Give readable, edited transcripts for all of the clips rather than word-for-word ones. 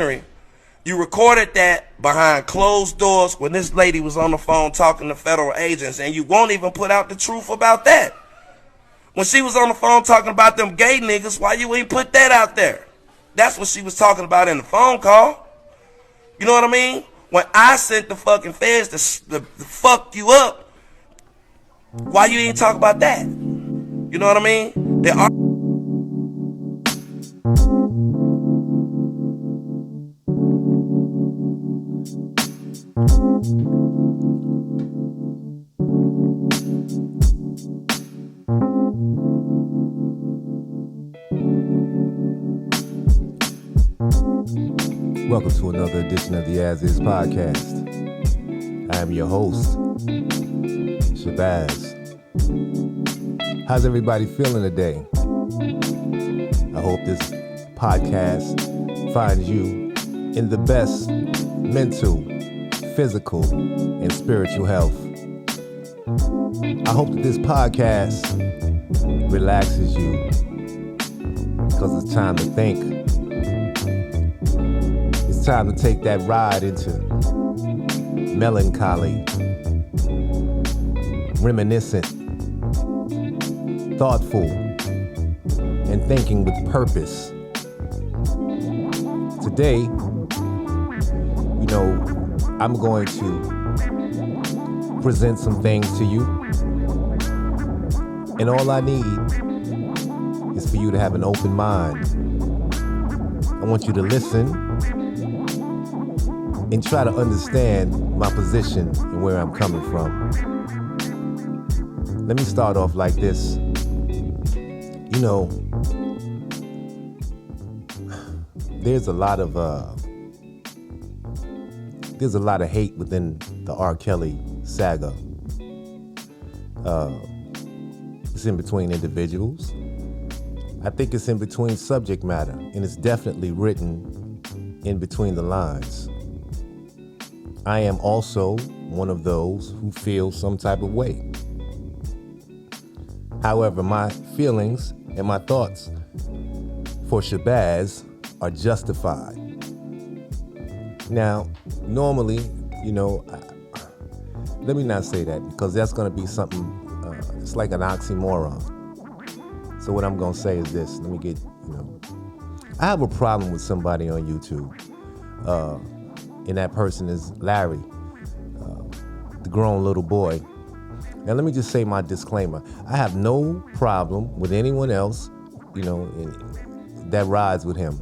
You recorded that behind closed doors when this lady was on the phone talking to federal agents, and you won't even put out the truth about that. When she was on the phone talking about them gay niggas, why you ain't put that out there? That's what she was talking about in the phone call. You know what I mean? When I sent the fucking feds to fuck you up, why you ain't talk about that? You know what I mean? There are Welcome to another edition of the AsIs podcast. I am your host, Shabazz. How's everybody feeling today? I hope this podcast finds you in the best mental, physical, and spiritual health. I hope that this podcast relaxes you because it's time to think. It's time to take that ride into melancholy, reminiscent, thoughtful, and thinking with purpose. Today, I'm going to present some things to you, and all I need is for you to have an open mind. I want you to listen and try to understand my position and where I'm coming from. Let me start off like this. There's a lot of hate within the R.Kelly saga. It's in between individuals. I think it's in between subject matter, and it's definitely written in between the lines. I am also one of those who feel some type of way. However, my feelings and my thoughts for Shabazz are justified. Now, normally, let me not say that because that's going to be something, it's like an oxymoron. So what I'm going to say is this. I have a problem with somebody on YouTube. And that person is Larry, the grown little boy. Now, let me just say my disclaimer. I have no problem with anyone else, that rides with him.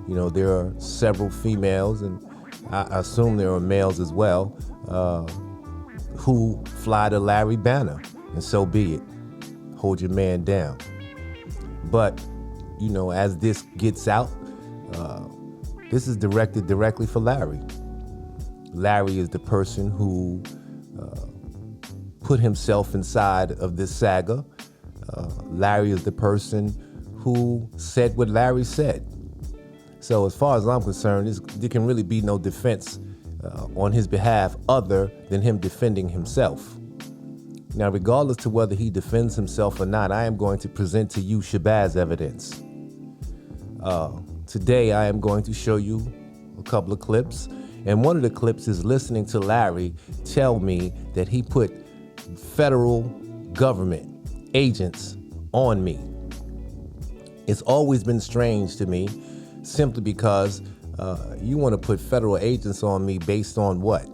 There are several females, and I assume there are males as well, who fly the Larry banner, and so be it. Hold your man down. But, as this gets out, this is directed directly for Larry. Larry is the person who put himself inside of this saga. Larry is the person who said what Larry said. So as far as I'm concerned, there can really be no defense on his behalf other than him defending himself. Now, regardless to whether he defends himself or not, I am going to present to you Shabazz evidence. Today, I am going to show you a couple of clips, and one of the clips is listening to Larry tell me that he put federal government agents on me. It's always been strange to me, simply because you want to put federal agents on me based on what?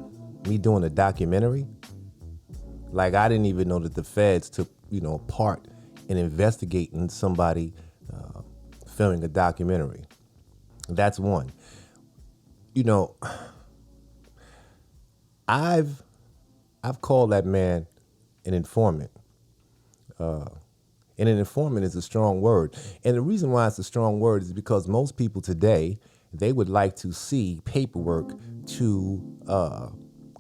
Me doing a documentary? Like, I didn't even know that the feds took, part in investigating somebody filming a documentary. That's one. I've called that man an informant. And an informant is a strong word. And the reason why it's a strong word is because most people today, they would like to see paperwork to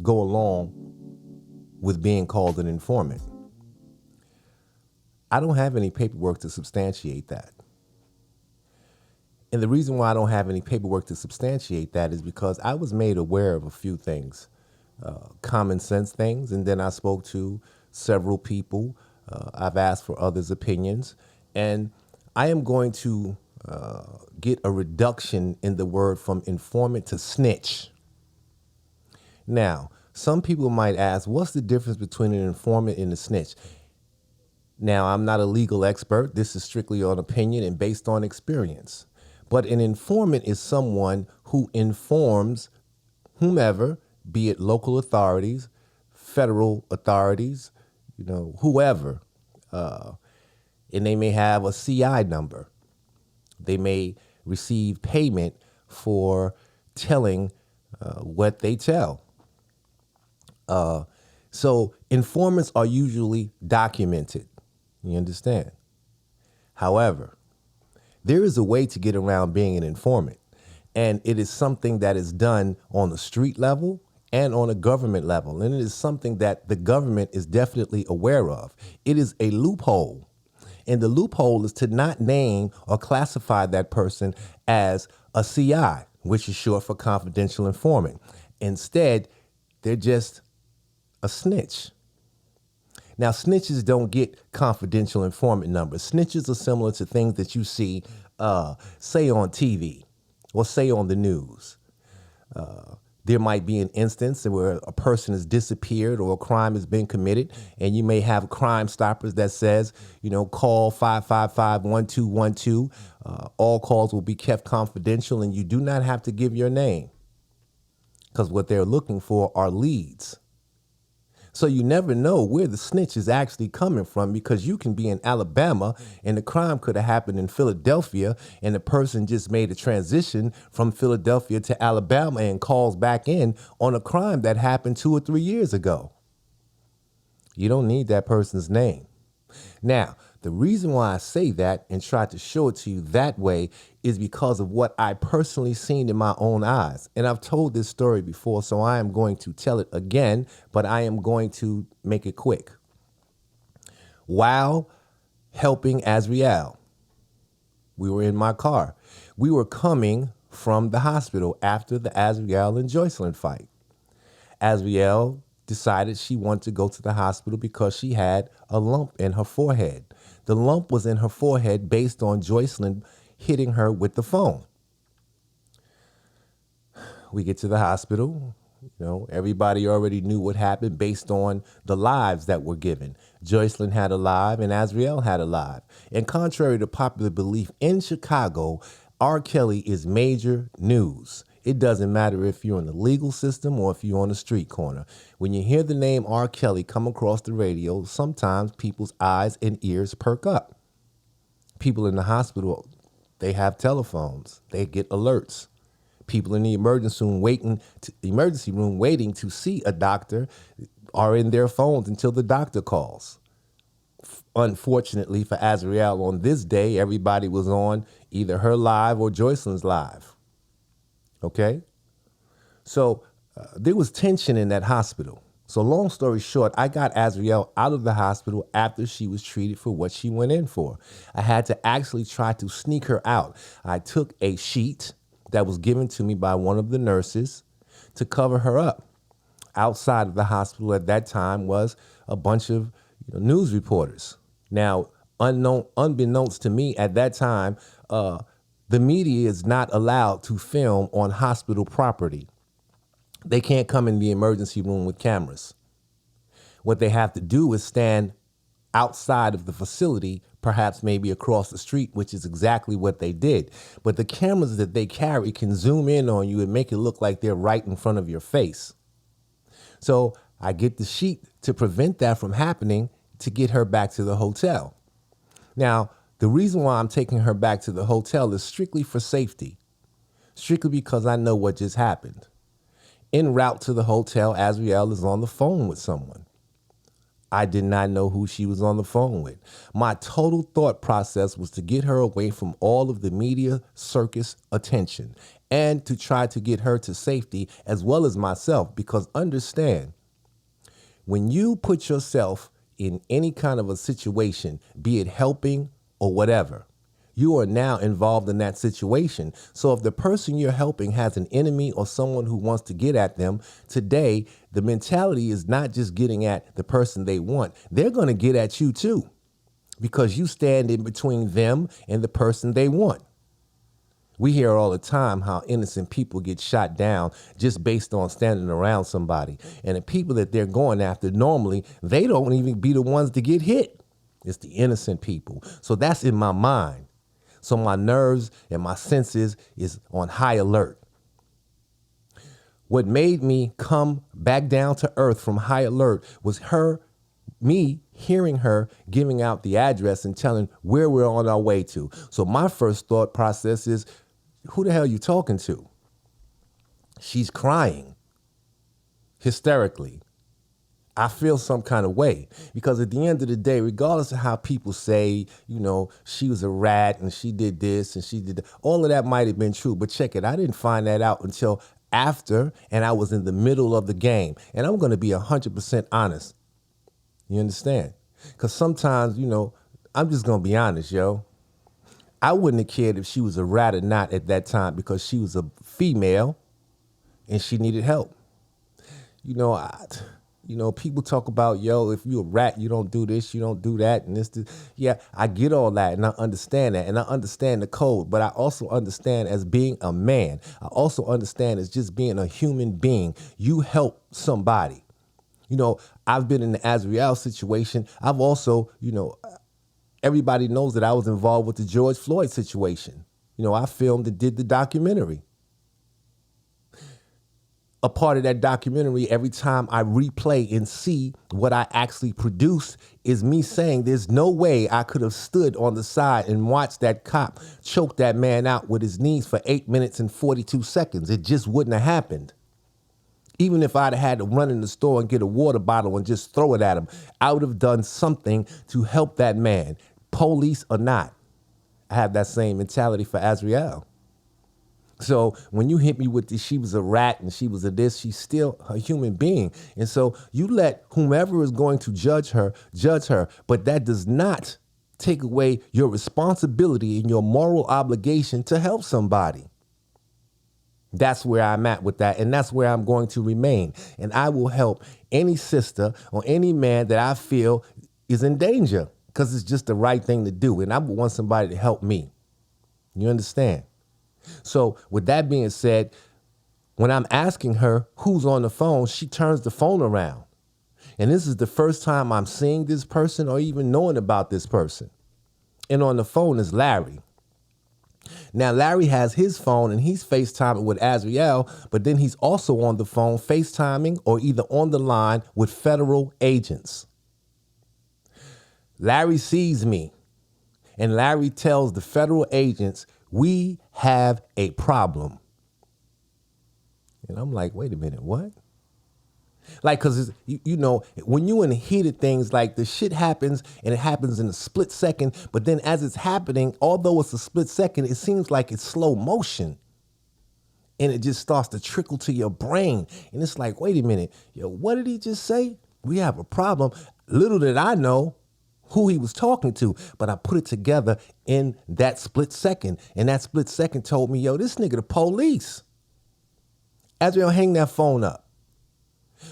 go along with being called an informant. I don't have any paperwork to substantiate that. And the reason why I don't have any paperwork to substantiate that is because I was made aware of a few things, common sense things, and then I spoke to several people. I've asked for others' opinions, and I am going to get a reduction in the word from informant to snitch. Now, some people might ask, what's the difference between an informant and a snitch? Now, I'm not a legal expert. This is strictly on opinion and based on experience. But an informant is someone who informs whomever, be it local authorities, federal authorities, whoever. And they may have a CI number. They may receive payment for telling what they tell. So informants are usually documented. You understand? However, there is a way to get around being an informant, and it is something that is done on the street level and on a government level, and it is something that the government is definitely aware of. It is a loophole, and the loophole is to not name or classify that person as a CI, which is short for confidential informant. Instead, they're just a snitch. Now, snitches don't get confidential informant numbers. Snitches are similar to things that you see, say on TV or say on the news. There might be an instance where a person has disappeared or a crime has been committed, and you may have Crime Stoppers that says, call 555-1212. All calls will be kept confidential, and you do not have to give your name, because what they're looking for are leads. So you never know where the snitch is actually coming from, because you can be in Alabama and the crime could have happened in Philadelphia, and the person just made a transition from Philadelphia to Alabama and calls back in on a crime that happened 2 or 3 years ago. You don't need that person's name. Now, the reason why I say that and try to show it to you that way is because of what I personally seen in my own eyes. And I've told this story before, so I am going to tell it again, but I am going to make it quick. While helping Azriel, we were in my car. We were coming from the hospital after the Azriel and Joycelyn fight. Azriel decided she wanted to go to the hospital because she had a lump in her forehead. The lump was in her forehead based on Joycelyn hitting her with the phone. We get to the hospital. Everybody already knew what happened based on the lives that were given. Joycelyn had a live and Azriel had a live. And contrary to popular belief in Chicago, R.Kelly is major news. It doesn't matter if you're in the legal system or if you're on the street corner. When you hear the name R.Kelly come across the radio, sometimes people's eyes and ears perk up. People in the hospital, they have telephones. They get alerts. People in the emergency room waiting to see a doctor are in their phones until the doctor calls. Unfortunately for Azriel, on this day, everybody was on either her live or Joycelyn's live. Okay? So there was tension in that hospital. So long story short, I got Azriel out of the hospital after she was treated for what she went in for. I had to actually try to sneak her out. I took a sheet that was given to me by one of the nurses to cover her up. Outside of the hospital at that time was a bunch of news reporters. Now, unbeknownst to me at that time, the media is not allowed to film on hospital property. They can't come in the emergency room with cameras. What they have to do is stand outside of the facility, perhaps maybe across the street, which is exactly what they did. But the cameras that they carry can zoom in on you and make it look like they're right in front of your face. So I get the sheet to prevent that from happening to get her back to the hotel. Now, the reason why I'm taking her back to the hotel is strictly for safety, strictly because I know what just happened. En route to the hotel, Azriel is on the phone with someone. I did not know who she was on the phone with. My total thought process was to get her away from all of the media circus attention and to try to get her to safety as well as myself, because understand, when you put yourself in any kind of a situation, be it helping or whatever, you are now involved in that situation. So if the person you're helping has an enemy or someone who wants to get at them, today, the mentality is not just getting at the person they want. They're going to get at you too, because you stand in between them and the person they want. We hear all the time how innocent people get shot down just based on standing around somebody. And the people that they're going after, normally, they don't even be the ones to get hit. It's the innocent people. So that's in my mind. So my nerves and my senses is on high alert. What made me come back down to earth from high alert was me hearing her giving out the address and telling where we're on our way to. So my first thought process is, who the hell are you talking to? She's crying hysterically. I feel some kind of way because at the end of the day, regardless of how people say, she was a rat and she did this and she did that, all of that might have been true. But check it, I didn't find that out until after, and I was in the middle of the game. And I'm going to be 100% honest. You understand? Because sometimes, I'm just going to be honest, yo. I wouldn't have cared if she was a rat or not at that time because she was a female and she needed help. People talk about, if you're a rat, you don't do this, you don't do that, and this. Yeah, I get all that, and I understand that, and I understand the code, but I also understand as being a man. I also understand as just being a human being. You help somebody. I've been in the AsIs situation. I've also, everybody knows that I was involved with the George Floyd situation. I filmed and did the documentary. A part of that documentary, every time I replay and see what I actually produced, is me saying there's no way I could have stood on the side and watched that cop choke that man out with his knees for 8 minutes and 42 seconds. It just wouldn't have happened. Even if I'd had to run in the store and get a water bottle and just throw it at him, I would have done something to help that man, police or not. I have that same mentality for Azriel. So when you hit me with this, she was a rat and she was a this, she's still a human being. And so you let whomever is going to judge her, but that does not take away your responsibility and your moral obligation to help somebody. That's where I'm at with that, and that's where I'm going to remain. And I will help any sister or any man that I feel is in danger because it's just the right thing to do, and I want somebody to help me. You understand? So with that being said, when I'm asking her who's on the phone, she turns the phone around. And this is the first time I'm seeing this person or even knowing about this person. And on the phone is Larry. Now, Larry has his phone and he's FaceTiming with Azriel, but then he's also on the phone FaceTiming or either on the line with federal agents. Larry sees me and Larry tells the federal agents, we have a problem. And I'm like, wait a minute, what? Like, because, when you in the heat of things, like the shit happens and it happens in a split second. But then as it's happening, although it's a split second, it seems like it's slow motion. And it just starts to trickle to your brain. And it's like, wait a minute, what did he just say? We have a problem. Little did I know who he was talking to, but I put it together in that split second. And that split second told me, this nigga the police. Azriel, hang that phone up.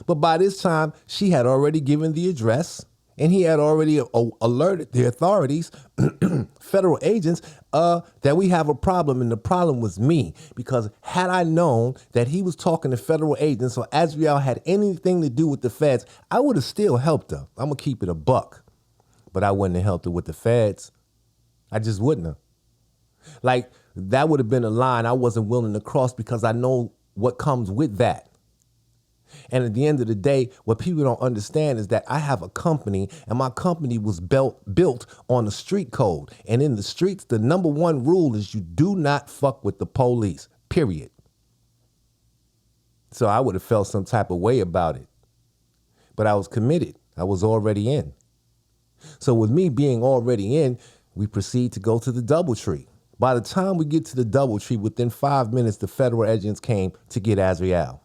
But by this time, she had already given the address and he had already alerted the authorities, federal agents, that we have a problem. And the problem was me, because had I known that he was talking to federal agents or Azriel had anything to do with the feds, I would have still helped her. I'm going to keep it a buck. But I wouldn't have helped her with the feds. I just wouldn't have. Like, that would have been a line I wasn't willing to cross because I know what comes with that. And at the end of the day, what people don't understand is that I have a company and my company was built on the street code. And in the streets, the number one rule is you do not fuck with the police, period. So I would have felt some type of way about it. But I was committed. I was already in. So with me being already in, we proceed to go to the DoubleTree. By the time we get to the DoubleTree, within 5 minutes, the federal agents came to get Azriel.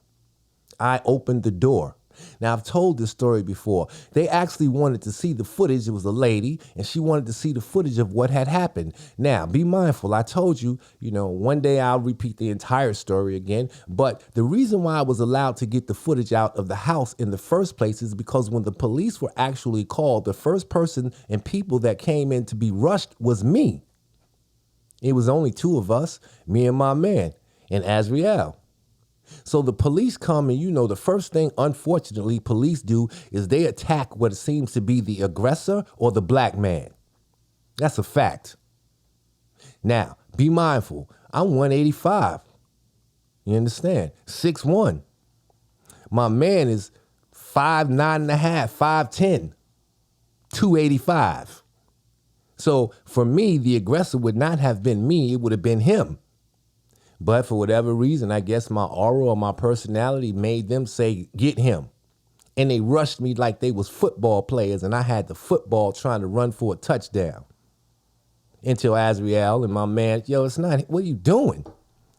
I opened the door. Now, I've told this story before. They actually wanted to see the footage. It was a lady, and she wanted to see the footage of what had happened. Now, be mindful. I told you, one day I'll repeat the entire story again. But the reason why I was allowed to get the footage out of the house in the first place is because when the police were actually called, the first person and people that came in to be rushed was me. It was only two of us, me and my man, and Azriel. So the police come and, the first thing, unfortunately, police do is they attack what seems to be the aggressor or the black man. That's a fact. Now, be mindful. I'm 185. You understand? 6'1". My man is 5'9.5", 5'10", 285. So for me, the aggressor would not have been me. It would have been him. But for whatever reason, I guess my aura or my personality made them say, get him. And they rushed me like they was football players, and I had the football trying to run for a touchdown. Until Azriel and my man, it's not, what are you doing?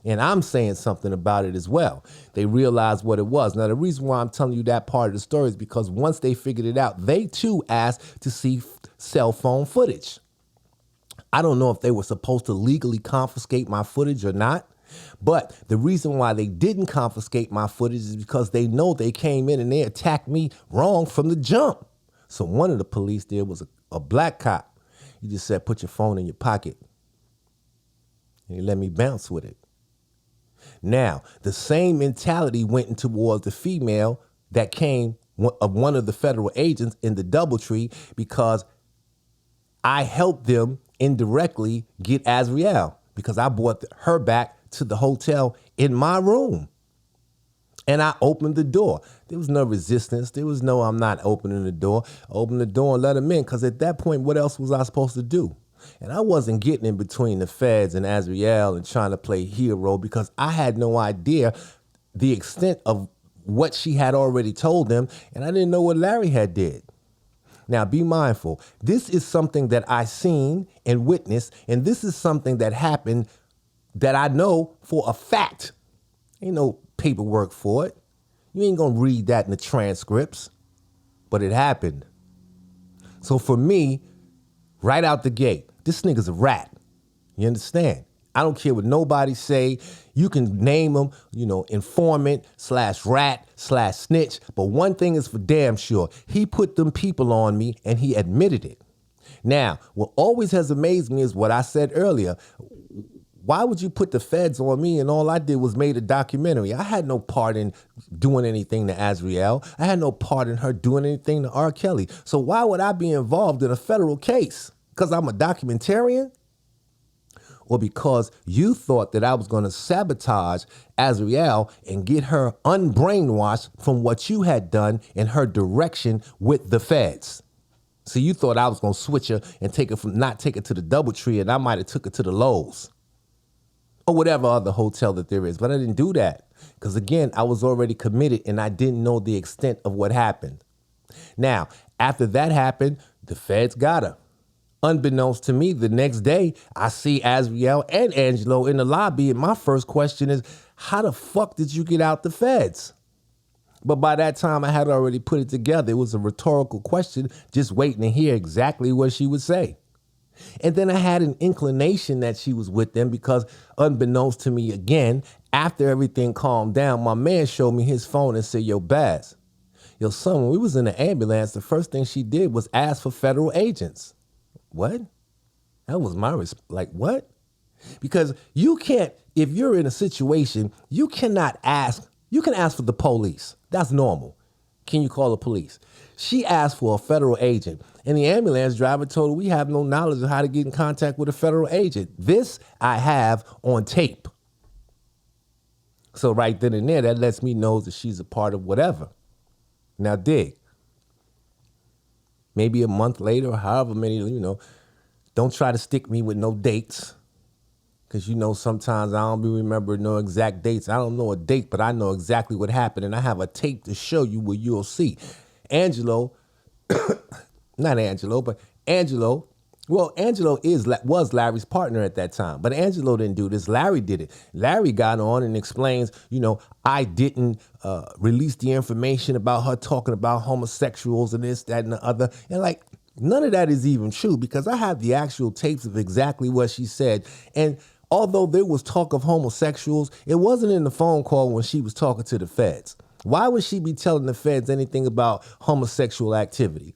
And I'm saying something about it as well. They realized what it was. Now, the reason why I'm telling you that part of the story is because once they figured it out, they too asked to see cell phone footage. I don't know if they were supposed to legally confiscate my footage or not, but the reason why they didn't confiscate my footage is because they know they came in and they attacked me wrong from the jump. So one of the police there was a black cop. He just said, put your phone in your pocket. And he let me bounce with it. Now, the same mentality went towards the female that came of one of the federal agents in the DoubleTree because I helped them indirectly get Azriel because I brought her back to the hotel in my room. And I opened the door. There was no resistance. There was no, I'm not opening the door. Open the door and let him in, because at that point, what else was I supposed to do? And I wasn't getting in between the feds and Azriel and trying to play hero because I had no idea the extent of what she had already told them, and I didn't know what Larry had did. Now, be mindful. This is something that I seen and witnessed, and this is something that happened that I know for a fact. Ain't no paperwork for it. You ain't gonna read that in the transcripts, but it happened. So for me, right out the gate, this nigga's a rat. You understand? I don't care what nobody say. You can name him, informant /rat/snitch. But one thing is for damn sure. He put them people on me and he admitted it. Now, what always has amazed me is what I said earlier. Why would you put the feds on me and all I did was made a documentary? I had no part in doing anything to Azriel. I had no part in her doing anything to R.Kelly. So why would I be involved in a federal case? Because I'm a documentarian? Or because you thought that I was going to sabotage Azriel and get her unbrainwashed from what you had done in her direction with the feds? So you thought I was going to switch her and not take her to the DoubleTree, and I might have took her to the Lowe's or whatever other hotel that there is. But I didn't do that because, again, I was already committed and I didn't know the extent of what happened. Now, after that happened, the feds got her. Unbeknownst to me, the next day, I see Azriel and Angelo in the lobby, and my first question is, how the fuck did you get out the feds? But by that time, I had already put it together. It was a rhetorical question, just waiting to hear exactly what she would say. And then I had an inclination that she was with them because, unbeknownst to me again, after everything calmed down, my man showed me his phone and said, yo, Baz, yo, son, when we was in the ambulance, the first thing she did was ask for federal agents. What? That was my what? Because you can't, if you're in a situation, you can ask for the police. That's normal. Can you call the police? She asked for a federal agent, and the ambulance driver told her we have no knowledge of how to get in contact with a federal agent. This I have on tape. So right then and there, that lets me know that she's a part of whatever. Now dig. Maybe a month later, or however many, don't try to stick me with no dates. Because, sometimes I don't be remembering no exact dates. I don't know a date, but I know exactly what happened. And I have a tape to show you where you'll see. Angelo, not Angelo, but Angelo. Well, Angelo was Larry's partner at that time. But Angelo didn't do this. Larry did it. Larry got on and explains, I didn't release the information about her talking about homosexuals and this, that, and the other. And none of that is even true because I have the actual tapes of exactly what she said. And although there was talk of homosexuals, it wasn't in the phone call when she was talking to the feds. Why would she be telling the feds anything about homosexual activity?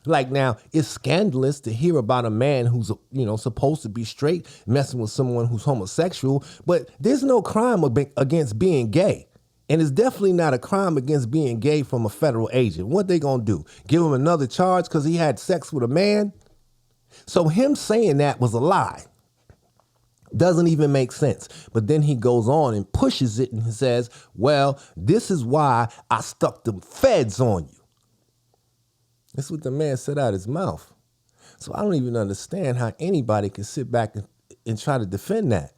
Like now, it's scandalous to hear about a man who's, supposed to be straight messing with someone who's homosexual, but there's no crime against being gay. And it's definitely not a crime against being gay from a federal agent. What they gonna do? Give him another charge because he had sex with a man? So him saying that was a lie. Doesn't even make sense. But then he goes on and pushes it and says, well, this is why I stuck them feds on you. That's what the man said out his mouth. So I don't even understand how anybody can sit back and try to defend that.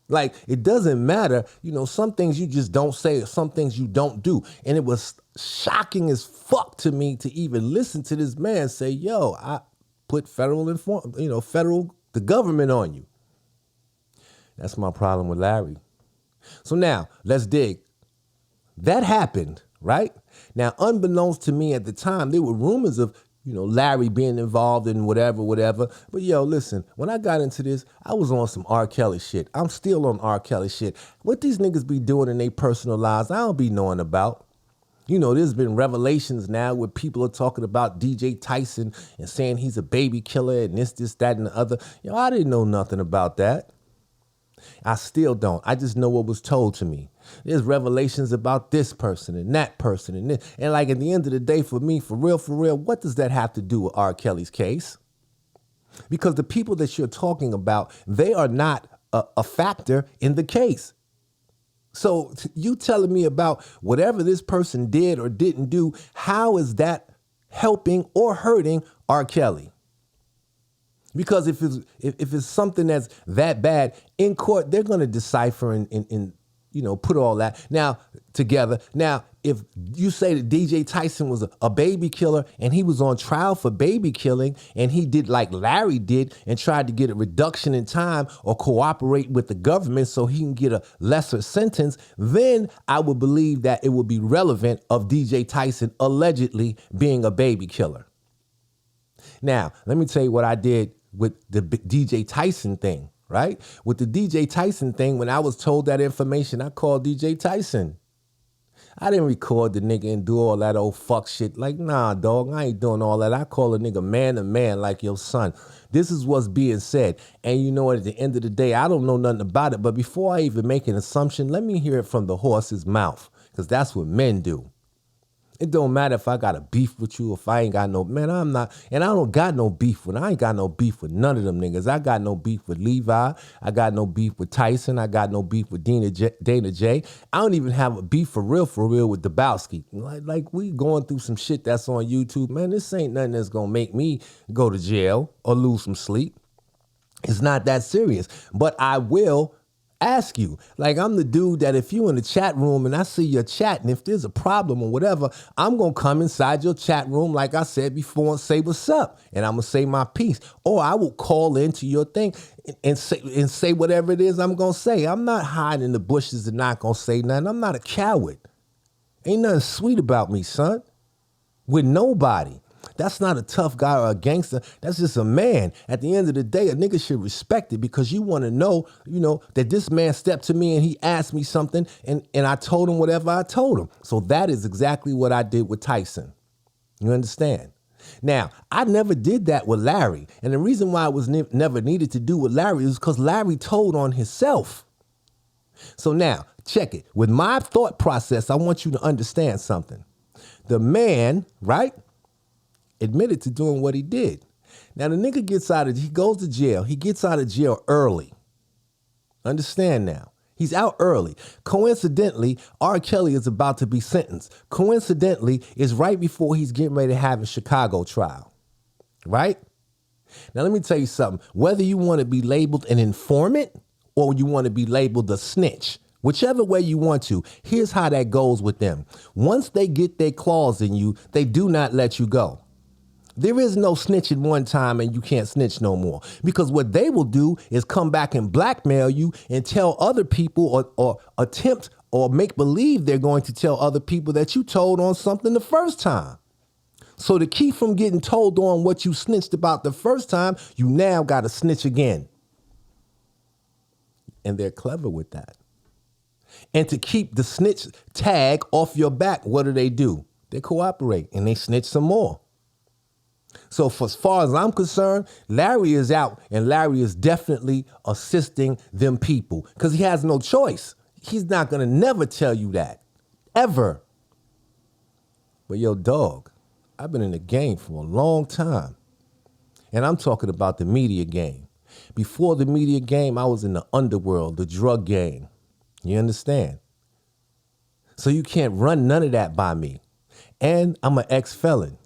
Like, it doesn't matter. Some things you just don't say, or some things you don't do. And it was shocking as fuck to me to even listen to this man say, yo, I put the government on you. That's my problem with Larry. So now, let's dig. That happened, right? Now, unbeknownst to me at the time, there were rumors of, Larry being involved in whatever. But listen, when I got into this, I was on some R.Kelly shit. I'm still on R.Kelly shit. What these niggas be doing in their personal lives, I don't be knowing about. There's been revelations now where people are talking about DJ Tyson and saying he's a baby killer and this, that, and the other. I didn't know nothing about that. I still don't. I just know what was told to me. There's revelations about this person and that person and this. And like at the end of the day, for me, for real, what does that have to do with R. Kelly's case? Because the people that you're talking about, they are not a factor in the case. So you telling me about whatever this person did or didn't do, how is that helping or hurting R. Kelly? Because if it's something that's that bad, in court, they're going to decipher and put all that now together. Now, if you say that DJ Tyson was a baby killer and he was on trial for baby killing and he did like Larry did and tried to get a reduction in time or cooperate with the government so he can get a lesser sentence, then I would believe that it would be relevant of DJ Tyson allegedly being a baby killer. Now, let me tell you what I did with the DJ Tyson thing, right? With the DJ Tyson thing, when I was told that information, I called DJ Tyson. I didn't record the nigga and do all that old fuck shit. Like, nah, dog, I ain't doing all that. I call a nigga man to man like your son. This is what's being said. And you know what, at the end of the day, I don't know nothing about it. But before I even make an assumption, let me hear it from the horse's mouth, because that's what men do. It don't matter if I got a beef with you, if I ain't got no, man, I'm not, and I don't got no beef with, I ain't got no beef with none of them niggas. I got no beef with Levi. I got no beef with Tyson. I got no beef with Dana J. I don't even have a beef for real with Debowski. Like we going through some shit that's on YouTube. Man, this ain't nothing that's gonna make me go to jail or lose some sleep. It's not that serious, but I will ask you. Like, I'm the dude that if you in the chat room and I see your chat, and if there's a problem or whatever, I'm going to come inside your chat room, like I said before, and say what's up. And I'm going to say my piece. Or I will call into your thing and say whatever it is I'm going to say. I'm not hiding in the bushes and not going to say nothing. I'm not a coward. Ain't nothing sweet about me, son. With nobody. That's not a tough guy or a gangster. That's just a man. At the end of the day, a nigga should respect it, because you want to know, that this man stepped to me and he asked me something and I told him whatever I told him. So that is exactly what I did with Tyson. You understand? Now, I never did that with Larry. And the reason why I was never needed to do with Larry is because Larry told on himself. So now, check it. With my thought process, I want you to understand something. The man, right, admitted to doing what he did. Now the nigga he goes to jail. He gets out of jail early. Understand now. He's out early. Coincidentally, R. Kelly is about to be sentenced. Coincidentally, it's right before he's getting ready to have a Chicago trial. Right? Now let me tell you something. Whether you want to be labeled an informant or you want to be labeled a snitch, whichever way you want to, here's how that goes with them. Once they get their claws in you, they do not let you go. There is no snitching one time and you can't snitch no more. Because what they will do is come back and blackmail you and tell other people or attempt or make believe they're going to tell other people that you told on something the first time. So to keep from getting told on what you snitched about the first time, you now got to snitch again. And they're clever with that. And to keep the snitch tag off your back, what do? They cooperate and they snitch some more. So for as far as I'm concerned, Larry is out, and Larry is definitely assisting them people because he has no choice. He's not going to never tell you that, ever. But yo, dog, I've been in the game for a long time, and I'm talking about the media game. Before the media game, I was in the underworld, the drug game. You understand? So you can't run none of that by me. And I'm an ex-felon.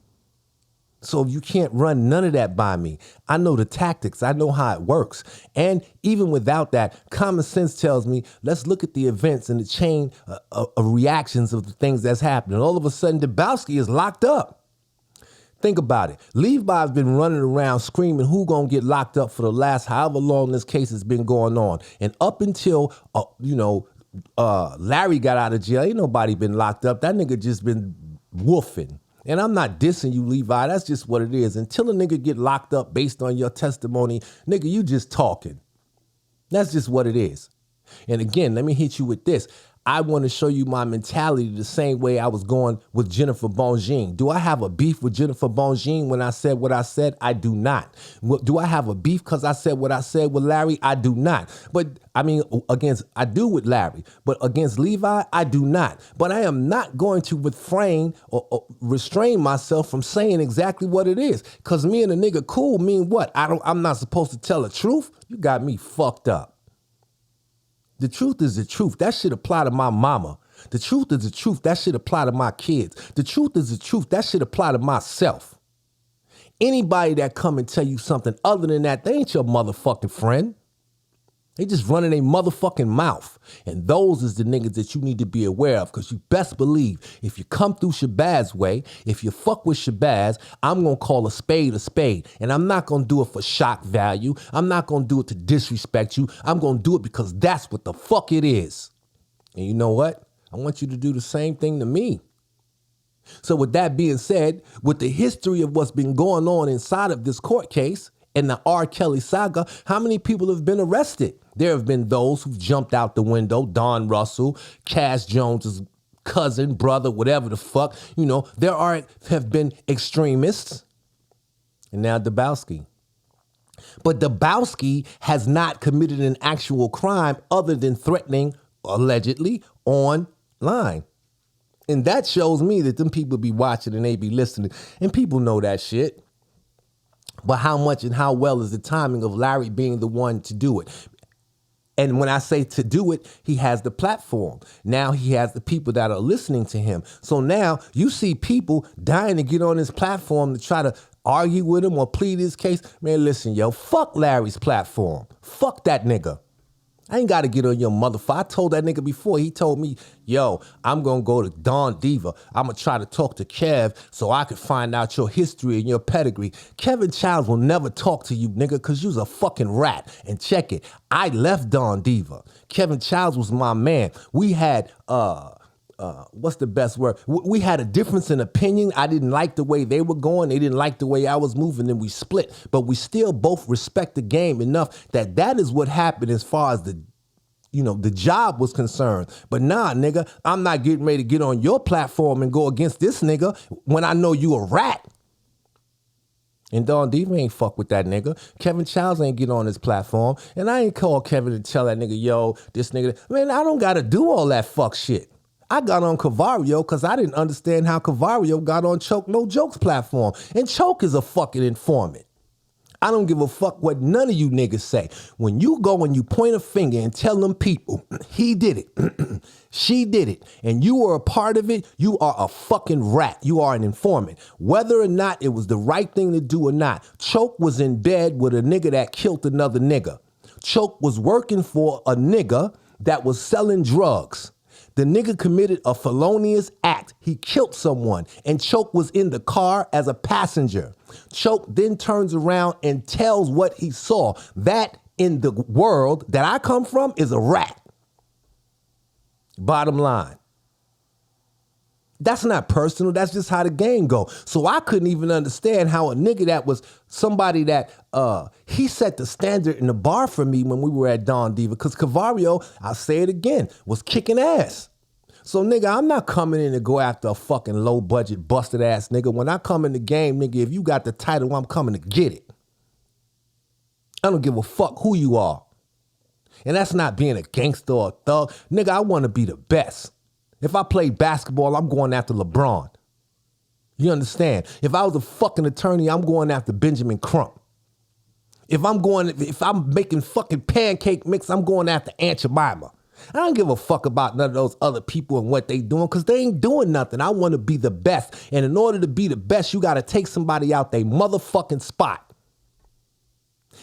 So you can't run none of that by me. I know the tactics. I know how it works. And even without that, common sense tells me, let's look at the events and the chain of reactions of the things that's happening. All of a sudden, Debowski is locked up. Think about it. Levi's been running around screaming who gonna get locked up for the last however long this case has been going on. And up until, Larry got out of jail, ain't nobody been locked up. That nigga just been woofing. And I'm not dissing you, Levi. That's just what it is. Until a nigga get locked up based on your testimony, nigga, you just talking. That's just what it is. And again, let me hit you with this. I want to show you my mentality the same way I was going with Jennifer Bongine. Do I have a beef with Jennifer Bongine when I said what I said? I do not. Do I have a beef because I said what I said with Larry? I do not. But I mean, I do with Larry, but against Levi, I do not. But I am not going to refrain or restrain myself from saying exactly what it is. Because me and a nigga cool mean what? I'm not supposed to tell the truth? You got me fucked up. The truth is the truth. That shit apply to my mama. The truth is the truth. That shit apply to my kids. The truth is the truth. That shit apply to myself. Anybody that come and tell you something other than that, they ain't your motherfucking friend. They just running their motherfucking mouth. And those is the niggas that you need to be aware of, because you best believe if you come through Shabazz way, if you fuck with Shabazz, I'm going to call a spade a spade. And I'm not going to do it for shock value. I'm not going to do it to disrespect you. I'm going to do it because that's what the fuck it is. And you know what? I want you to do the same thing to me. So with that being said, with the history of what's been going on inside of this court case, in the R.Kelly saga, how many people have been arrested? There have been those who've jumped out the window, Don Russell, Cass Jones's cousin, brother, whatever the fuck. You know, have been extremists. And now Debowski. But Debowski has not committed an actual crime other than threatening, allegedly, online. And that shows me that them people be watching and they be listening. And people know that shit. But how much and how well is the timing of Larry being the one to do it? And when I say to do it, he has the platform. Now he has the people that are listening to him. So now you see people dying to get on his platform to try to argue with him or plead his case. Man, listen, yo, fuck Larry's platform. Fuck that nigga. I ain't got to get on your motherfucker. I told that nigga before. He told me, yo, I'm going to go to Don Diva. I'm going to try to talk to Kev so I can find out your history and your pedigree. Kevin Childs will never talk to you, nigga, because you's a fucking rat. And check it. I left Don Diva. Kevin Childs was my man. We had, what's the best word? We had a difference in opinion. I didn't like the way they were going. They didn't like the way I was moving, and we split. But we still both respect the game enough that is what happened as far as the job was concerned. But nah, nigga, I'm not getting ready to get on your platform and go against this nigga when I know you a rat. And Don Diva ain't fuck with that nigga. Kevin Childs ain't get on his platform. And I ain't call Kevin to tell that nigga, yo, this nigga. Man, I don't got to do all that fuck shit. I got on Cavario because I didn't understand how Cavario got on Choke No Jokes platform. And Choke is a fucking informant. I don't give a fuck what none of you niggas say. When you go and you point a finger and tell them people, he did it, she did it, and you were a part of it, you are a fucking rat. You are an informant. Whether or not it was the right thing to do or not, Choke was in bed with a nigga that killed another nigga. Choke was working for a nigga that was selling drugs. The nigga committed a felonious act. He killed someone, and Choke was in the car as a passenger. Choke then turns around and tells what he saw. That in the world that I come from is a rat. Bottom line. That's not personal. That's just how the game go. So I couldn't even understand how a nigga that was somebody that he set the standard in the bar for me when we were at Don Diva. Because Cavario, I'll say it again, was kicking ass. So, nigga, I'm not coming in to go after a fucking low budget, busted ass nigga. When I come in the game, nigga, if you got the title, I'm coming to get it. I don't give a fuck who you are. And that's not being a gangster or a thug. Nigga, I want to be the best. If I play basketball, I'm going after LeBron. You understand? If I was a fucking attorney, I'm going after Benjamin Crump. If I'm making fucking pancake mix, I'm going after Aunt Jemima. I don't give a fuck about none of those other people and what they doing because they ain't doing nothing. I want to be the best. And in order to be the best, you got to take somebody out they motherfucking spot.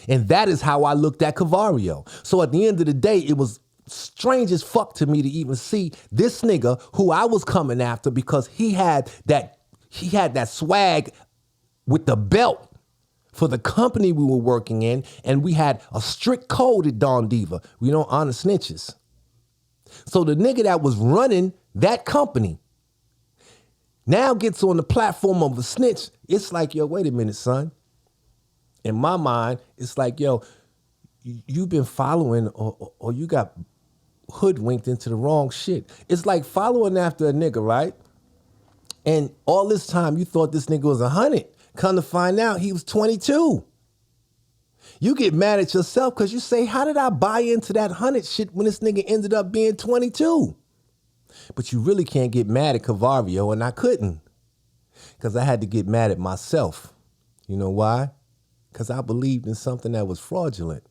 And that is how I looked at Cavario. So at the end of the day, it was strange as fuck to me to even see this nigga who I was coming after because he had that swag with the belt for the company we were working in, and we had a strict code at Dawn Diva. We don't honor snitches. So the nigga that was running that company now gets on the platform of a snitch. It's like, yo, wait a minute, son. In my mind, it's like, yo, you've been following or you got hoodwinked into the wrong shit. It's like following after a nigga, right? And all this time you thought this nigga was 100. Come to find out he was 22. You get mad at yourself because you say, how did I buy into that 100 shit when this nigga ended up being 22? But you really can't get mad at Cavario, and I couldn't. Because I had to get mad at myself. You know why? Because I believed in something that was fraudulent.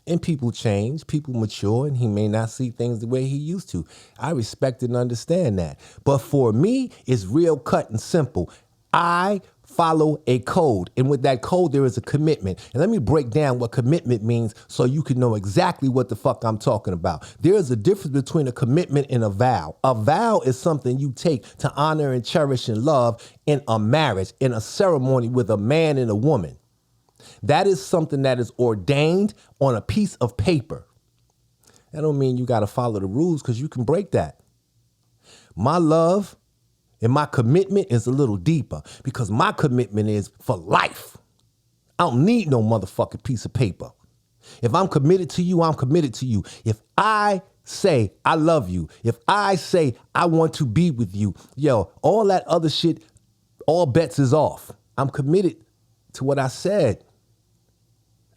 And people change, people mature, and he may not see things the way he used to. I respect and understand that. But for me, it's real cut and simple. I follow a code, and with that code, there is a commitment. And let me break down what commitment means so you can know exactly what the fuck I'm talking about. There is a difference between a commitment and a vow. A vow is something you take to honor and cherish and love in a marriage, in a ceremony with a man and a woman. That is something that is ordained on a piece of paper. That don't mean you got to follow the rules because you can break that. My love and my commitment is a little deeper because my commitment is for life. I don't need no motherfucking piece of paper. If I'm committed to you, I'm committed to you. If I say I love you, if I say I want to be with you, yo, all that other shit, all bets is off. I'm committed to what I said.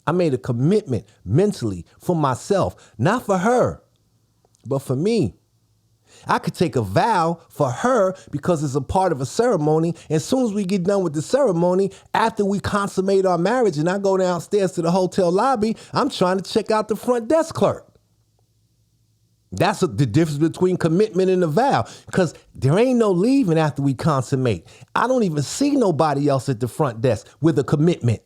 I made a commitment mentally for myself, not for her, but for me. I could take a vow for her because it's a part of a ceremony. And as soon as we get done with the ceremony, after we consummate our marriage and I go downstairs to the hotel lobby, I'm trying to check out the front desk clerk. That's the difference between commitment and a vow, because there ain't no leaving after we consummate. I don't even see nobody else at the front desk with a commitment.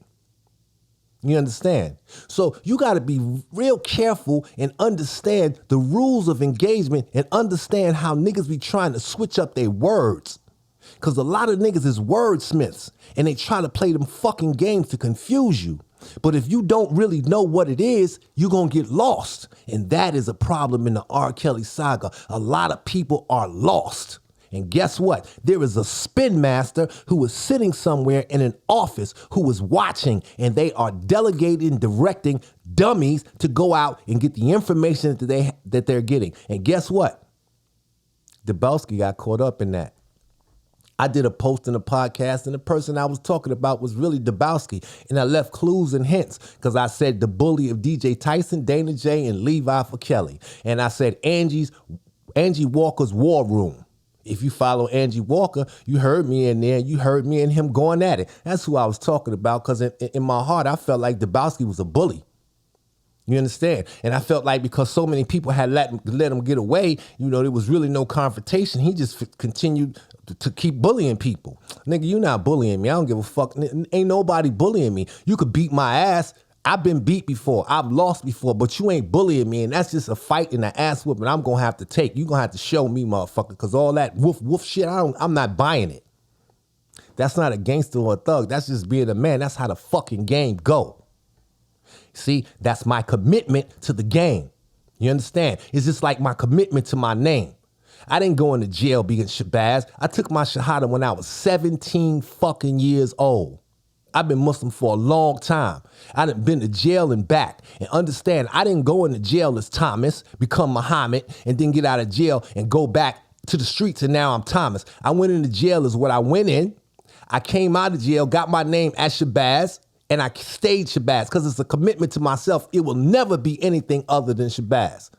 You understand? So you got to be real careful and understand the rules of engagement and understand how niggas be trying to switch up their words. Because a lot of niggas is wordsmiths and they try to play them fucking games to confuse you. But if you don't really know what it is, you're going to get lost. And that is a problem in the R.Kelly saga. A lot of people are lost. And guess what? There is a spin master who is sitting somewhere in an office who is watching, and they are delegating, directing dummies to go out and get the information that they're getting. And guess what? Debowski got caught up in that. I did a post in a podcast, and the person I was talking about was really Debowski. And I left clues and hints because I said the bully of DJ Tyson, Dana J, and Levi for Kelly. And I said Angie Walker's War Room. If you follow Angie Walker, you heard me in there. You heard me and him going at it. That's who I was talking about because in my heart, I felt like Debowski was a bully. You understand? And I felt like because so many people had let him get away, there was really no confrontation. He just continued to keep bullying people. Nigga, you not bullying me. I don't give a fuck. Ain't nobody bullying me. You could beat my ass. I've been beat before. I've lost before, but you ain't bullying me. And that's just a fight and an ass whooping I'm going to have to take. You're going to have to show me, motherfucker, because all that woof shit, I'm not buying it. That's not a gangster or a thug. That's just being a man. That's how the fucking game go. See, that's my commitment to the game. You understand? It's just like my commitment to my name. I didn't go into jail being Shabazz. I took my shahada when I was 17 fucking years old. I've been Muslim for a long time. I done been to jail and back. And understand, I didn't go into jail as Thomas, become Muhammad, and then get out of jail and go back to the streets and now I'm Thomas. I went into jail as what I went in. I came out of jail, got my name as Shabazz, and I stayed Shabazz because it's a commitment to myself. It will never be anything other than Shabazz.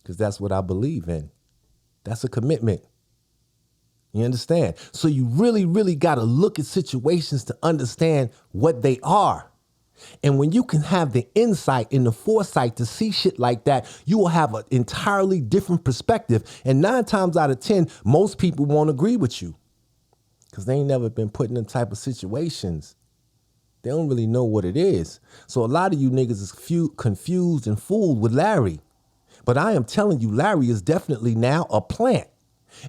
Because that's what I believe in. That's a commitment. You understand? So you really, really got to look at situations to understand what they are. And when you can have the insight and the foresight to see shit like that, you will have an entirely different perspective. And 9 times out of 10, most people won't agree with you because they ain't never been put in them type of situations. They don't really know what it is. So a lot of you niggas is confused and fooled with Larry. But I am telling you, Larry is definitely now a plant.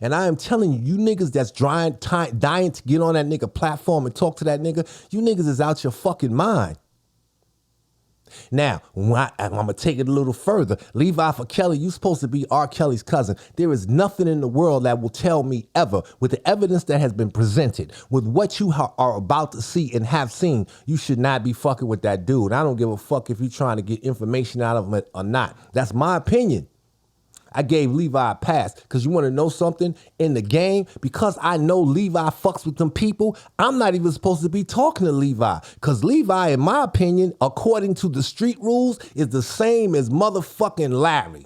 And I am telling you, you niggas that's dying to get on that nigga platform and talk to that nigga, you niggas is out your fucking mind. Now, I'm going to take it a little further. Levi for Kelly, you supposed to be R. Kelly's cousin. There is nothing in the world that will tell me ever, with the evidence that has been presented, with what you are about to see and have seen, you should not be fucking with that dude. I don't give a fuck if you're trying to get information out of him or not. That's my opinion. I gave Levi a pass because you want to know something in the game? Because I know Levi fucks with them people, I'm not even supposed to be talking to Levi because Levi, in my opinion, according to the street rules, is the same as motherfucking Larry.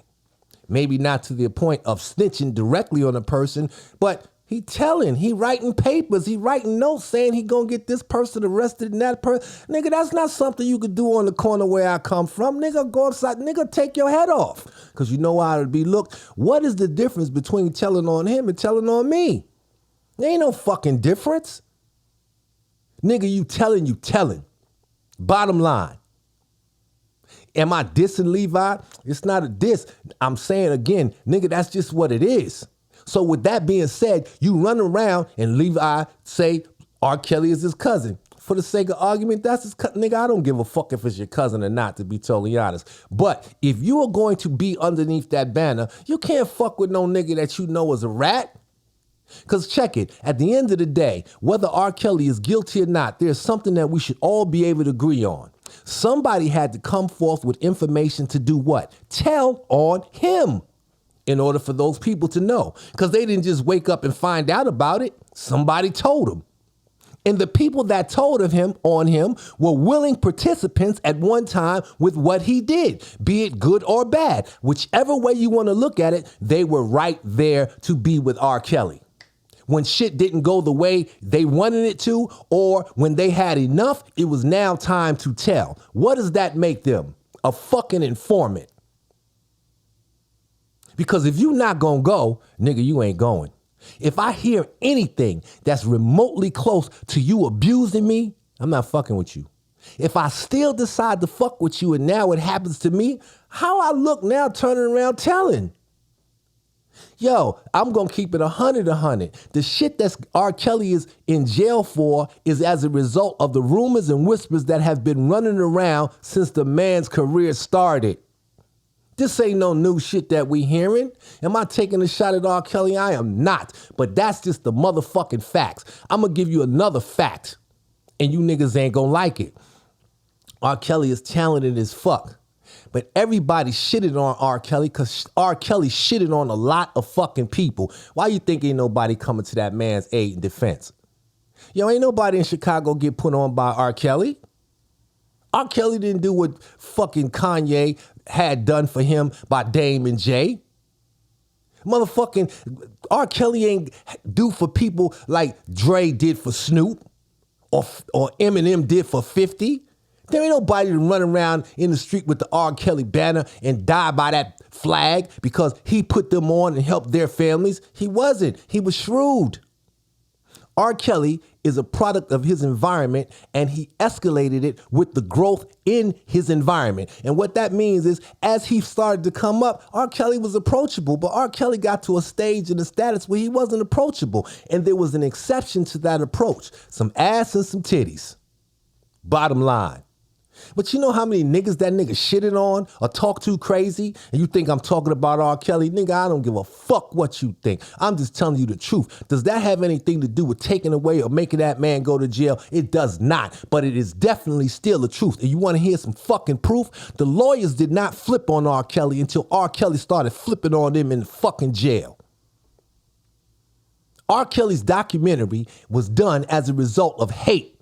Maybe not to the point of snitching directly on a person, but he writing papers, he writing notes saying he gonna get this person arrested and that person. Nigga, that's not something you could do on the corner where I come from. Nigga, go outside, nigga, take your head off. Cause you know how it'd be. Look, what is the difference between telling on him and telling on me? There ain't no fucking difference. Nigga, you telling. Bottom line. Am I dissing Levi? It's not a diss. I'm saying again, nigga, that's just what it is. So with that being said, you run around and Levi say R. Kelly is his cousin. For the sake of argument, that's his cousin. Nigga, I don't give a fuck if it's your cousin or not, to be totally honest. But if you are going to be underneath that banner, you can't fuck with no nigga that you know is a rat. Because check it, at the end of the day, whether R. Kelly is guilty or not, there's something that we should all be able to agree on. Somebody had to come forth with information to do what? Tell on him. In order for those people to know. Because they didn't just wake up and find out about it. Somebody told them. And the people that told on him were willing participants at one time with what he did, be it good or bad. Whichever way you want to look at it, they were right there to be with R. Kelly. When shit didn't go the way they wanted it to, or when they had enough, it was now time to tell. What does that make them? A fucking informant. Because if you not gonna go, nigga, you ain't going. If I hear anything that's remotely close to you abusing me, I'm not fucking with you. If I still decide to fuck with you and now it happens to me, how I look now turning around telling? Yo, I'm gonna keep it 100. The shit that's R. Kelly is in jail for is as a result of the rumors and whispers that have been running around since the man's career started. This ain't no new shit that we hearing. Am I taking a shot at R. Kelly? I am not. But that's just the motherfucking facts. I'm going to give you another fact, and you niggas ain't going to like it. R. Kelly is talented as fuck. But everybody shitted on R. Kelly because R. Kelly shitted on a lot of fucking people. Why you think ain't nobody coming to that man's aid and defense? Yo, ain't nobody in Chicago get put on by R. Kelly. R. Kelly didn't do what fucking Kanye had done for him by Dame and Jay. Motherfucking R. Kelly ain't do for people like Dre did for Snoop or Eminem did for 50. There ain't nobody to run around in the street with the R. Kelly banner and die by that flag because he put them on and helped their families. He wasn't. He was shrewd. R. Kelly is a product of his environment, and he escalated it with the growth in his environment. And what that means is, as he started to come up, R. Kelly was approachable, but R. Kelly got to a stage and a status where he wasn't approachable. And there was an exception to that approach. Some ass and some titties. Bottom line. But you know how many niggas that nigga shitted on or talk too crazy? And you think I'm talking about R.Kelly? Nigga, I don't give a fuck what you think. I'm just telling you the truth. Does that have anything to do with taking away or making that man go to jail? It does not. But it is definitely still the truth. And you want to hear some fucking proof? The lawyers did not flip on R.Kelly until R.Kelly started flipping on them in the fucking jail. R.Kelly's documentary was done as a result of hate.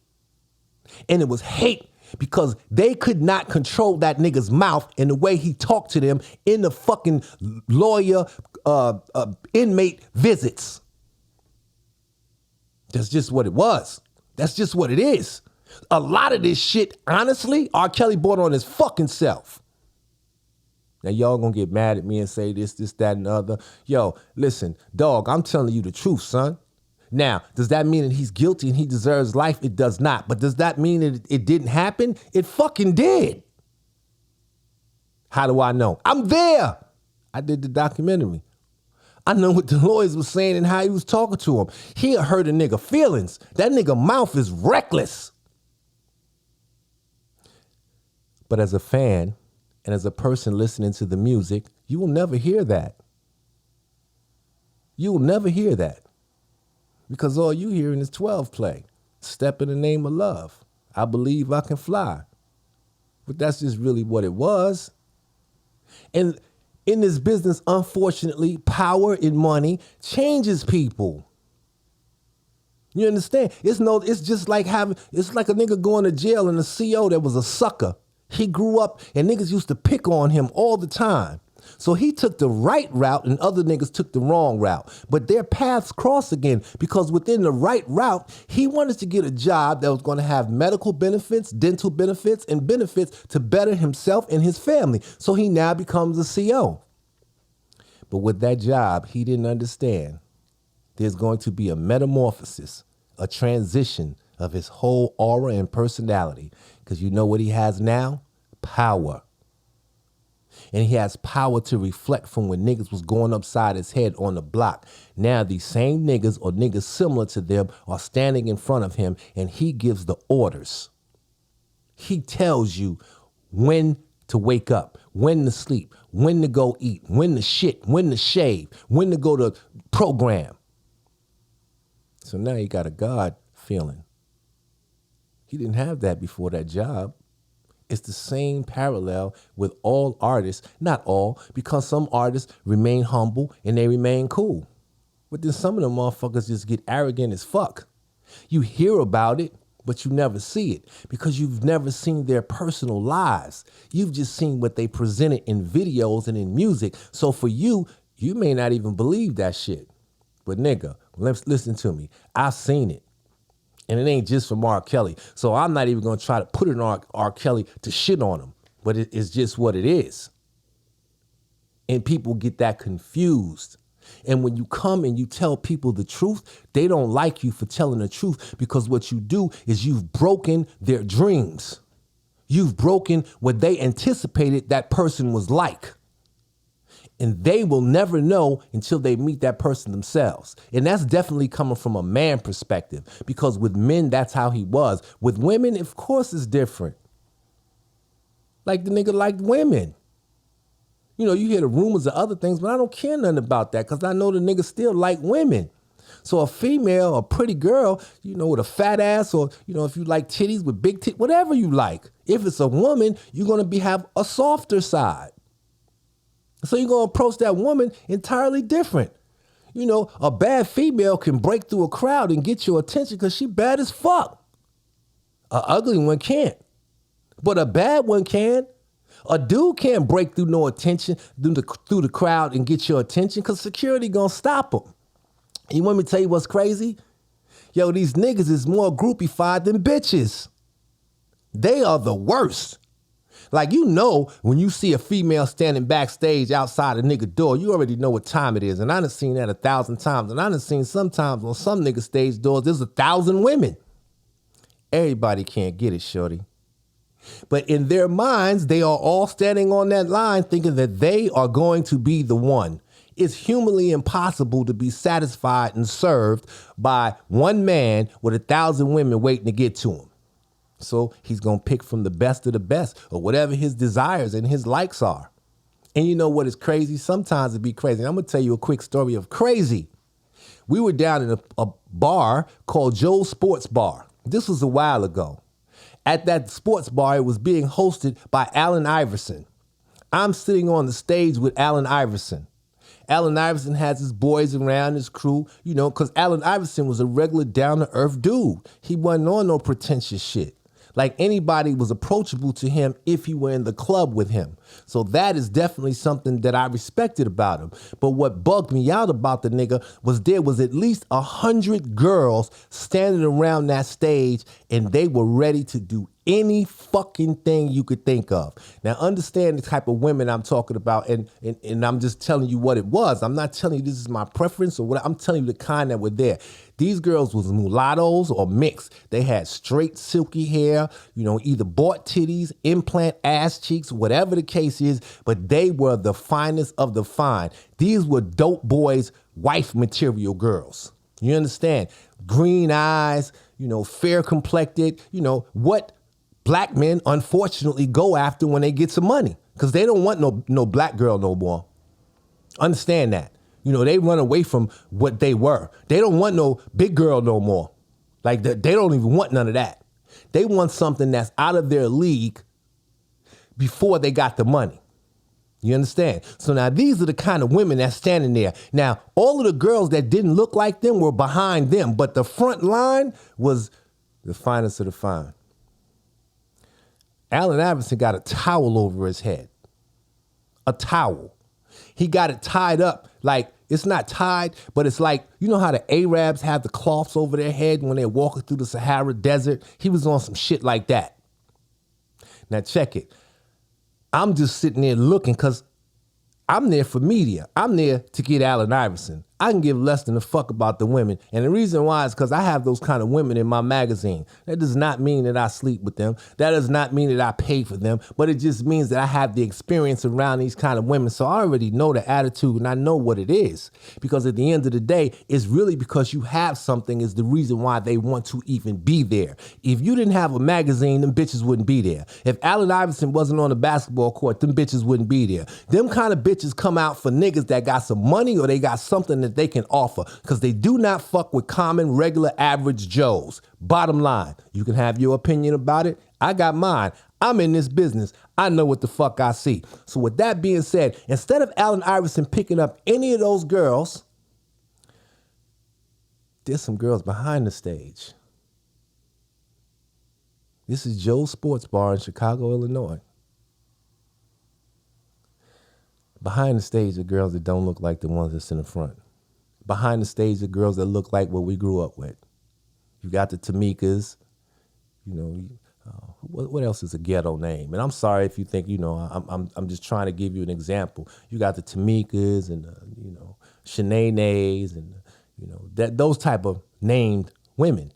And it was hate because they could not control that nigga's mouth and the way he talked to them in the fucking lawyer inmate visits. That's just what it was. That's just what it is. A lot of this shit, honestly, R. Kelly brought on his fucking self. Now y'all gonna get mad at me and say this, that, and the other. Yo, listen, dog, I'm telling you the truth, son. Now, does that mean that he's guilty and he deserves life? It does not. But does that mean that it didn't happen? It fucking did. How do I know? I'm there. I did the documentary. I know what the lawyers were saying and how he was talking to him. He hurt a nigga feelings. That nigga mouth is reckless. But as a fan and as a person listening to the music, you will never hear that. You will never hear that. Because all you hearing is 12 play. Step in the name of love. I believe I can fly. But that's just really what it was. And in this business, unfortunately, power and money changes people. You understand? It's just like it's like a nigga going to jail and a CO that was a sucker. He grew up and niggas used to pick on him all the time. So he took the right route and other niggas took the wrong route. But their paths cross again because within the right route, he wanted to get a job that was going to have medical benefits, dental benefits, and benefits to better himself and his family. So he now becomes a CO. But with that job, he didn't understand there's going to be a metamorphosis, a transition of his whole aura and personality. Because you know what he has now? Power. And he has power to reflect from when niggas was going upside his head on the block. Now these same niggas or niggas similar to them are standing in front of him and he gives the orders. He tells you when to wake up, when to sleep, when to go eat, when to shit, when to shave, when to go to program. So now you got a God feeling. He didn't have that before that job. It's the same parallel with all artists, not all, because some artists remain humble and they remain cool. But then some of them motherfuckers just get arrogant as fuck. You hear about it, but you never see it because you've never seen their personal lives. You've just seen what they presented in videos and in music. So for you, you may not even believe that shit. But nigga, listen to me. I've seen it. And it ain't just from R.Kelly. So I'm not even going to try to put it on R.Kelly to shit on him. But it's just what it is. And people get that confused. And when you come and you tell people the truth, they don't like you for telling the truth because what you do is you've broken their dreams. You've broken what they anticipated that person was like. And they will never know until they meet that person themselves. And that's definitely coming from a man perspective because with men, that's how he was. With women, of course, it's different. Like the nigga liked women. You know, you hear the rumors of other things, but I don't care nothing about that because I know the nigga still like women. So a female, a pretty girl, you know, with a fat ass or, you know, if you like titties with big titties, whatever you like. If it's a woman, you're going to have a softer side. So you're going to approach that woman entirely different. You know, a bad female can break through a crowd and get your attention because she bad as fuck. A ugly one can't. But a bad one can. A dude can't break through no attention through the crowd and get your attention because security going to stop him. And you want me to tell you what's crazy? Yo, these niggas is more groupified than bitches. They are the worst. Like, you know, when you see a female standing backstage outside a nigga door, you already know what time it is. And I done seen that 1,000 times. And I done seen sometimes on some nigga stage doors, there's 1,000 women. Everybody can't get it, shorty. But in their minds, they are all standing on that line thinking that they are going to be the one. It's humanly impossible to be satisfied and served by one man with 1,000 women waiting to get to him. So he's going to pick from the best of the best or whatever his desires and his likes are. And you know what is crazy? Sometimes it'd be crazy. And I'm going to tell you a quick story of crazy. We were down in a bar called Joe's Sports Bar. This was a while ago. At that sports bar, it was being hosted by Allen Iverson. I'm sitting on the stage with Allen Iverson. Allen Iverson has his boys around, his crew, you know, because Allen Iverson was a regular down-to-earth dude. He wasn't on no pretentious shit. Like anybody was approachable to him if he were in the club with him. So that is definitely something that I respected about him. But what bugged me out about the nigga was there was at least 100 girls standing around that stage and they were ready to do any fucking thing you could think of. Now understand the type of women I'm talking about, and I'm just telling you what it was. I'm not telling you this is my preference or what. I'm telling you the kind that were there. These girls was mulattoes or mixed. They had straight silky hair, you know, either bought titties, implant ass cheeks, whatever the case is, but they were the finest of the fine. These were dope boys, wife material girls. You understand? Green eyes, you know, fair complected, you know, what black men unfortunately go after when they get some money, because they don't want no black girl no more. Understand that. You know, they run away from what they were. They don't want no big girl no more. Like they don't even want none of that. They want something that's out of their league before they got the money. You understand? So now these are the kind of women that's standing there. Now, all of the girls that didn't look like them were behind them, but the front line was the finest of the fine. Allen Iverson got a towel over his head. A towel. He got it tied up. Like, it's not tied, but it's like, you know how the Arabs have the cloths over their head when they're walking through the Sahara Desert? He was on some shit like that. Now check it. I'm just sitting there looking because I'm there for media. I'm there to get Allen Iverson. I can give less than a fuck about the women. And the reason why is because I have those kind of women in my magazine. That does not mean that I sleep with them. That does not mean that I pay for them. But it just means that I have the experience around these kind of women. So I already know the attitude and I know what it is. Because at the end of the day, it's really because you have something is the reason why they want to even be there. If you didn't have a magazine, them bitches wouldn't be there. If Allen Iverson wasn't on the basketball court, them bitches wouldn't be there. Them kind of bitches come out for niggas that got some money or they got something that they can offer, because they do not fuck with common, regular, average Joes. Bottom line, you can have your opinion about it. I got mine. I'm in this business. I know what the fuck I see. So with that being said, instead of Allen Iverson picking up any of those girls, there's some girls behind the stage. This is Joe's Sports Bar in Chicago, Illinois. Behind the stage are girls that don't look like the ones that's in the front. Behind the stage are girls that look like what we grew up with. You got the Tamikas, you know, what else is a ghetto name? And I'm sorry if you think, you know, I'm just trying to give you an example. You got the Tamikas and you know, Shanae's and you know, those type of named women.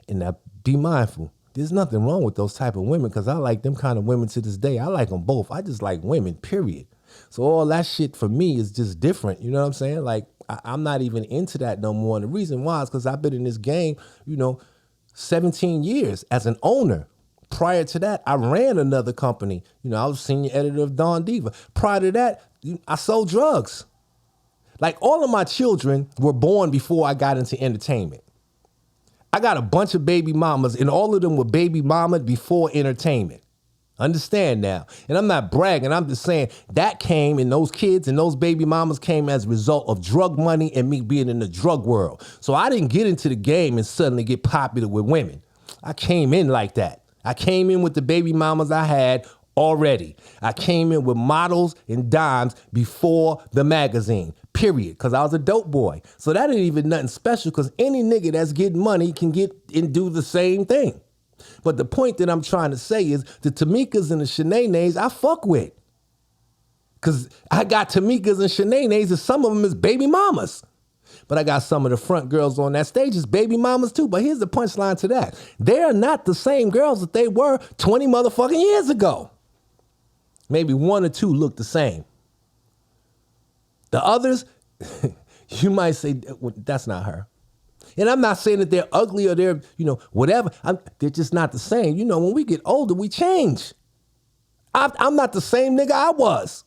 And now be mindful. There's nothing wrong with those type of women, because I like them kind of women to this day. I like them both. I just like women, period. So all that shit for me is just different. You know what I'm saying? Like, I'm not even into that no more. And the reason why is because I've been in this game, you know, 17 years as an owner. Prior to that, I ran another company. You know, I was senior editor of Dawn Diva. Prior to that, I sold drugs. Like, all of my children were born before I got into entertainment. I got a bunch of baby mamas, and all of them were baby mama before entertainment. Understand now. And I'm not bragging. I'm just saying that came, and those kids and those baby mamas came as a result of drug money and me being in the drug world. So I didn't get into the game and suddenly get popular with women. I came in like that. I came in with the baby mamas I had already. I came in with models and dimes before the magazine, period, because I was a dope boy. So that ain't even nothing special, because any nigga that's getting money can get and do the same thing. But the point that I'm trying to say is the Tamikas and the Shanae's I fuck with. Because I got Tamikas and Shanae's, and some of them is baby mamas. But I got some of the front girls on that stage as baby mamas too. But here's the punchline to that. They're not the same girls that they were 20 motherfucking years ago. Maybe one or two look the same. The others, you might say, well, that's not her. And I'm not saying that they're ugly or they're, whatever. They're just not the same. When we get older, we change. I'm not the same nigga I was.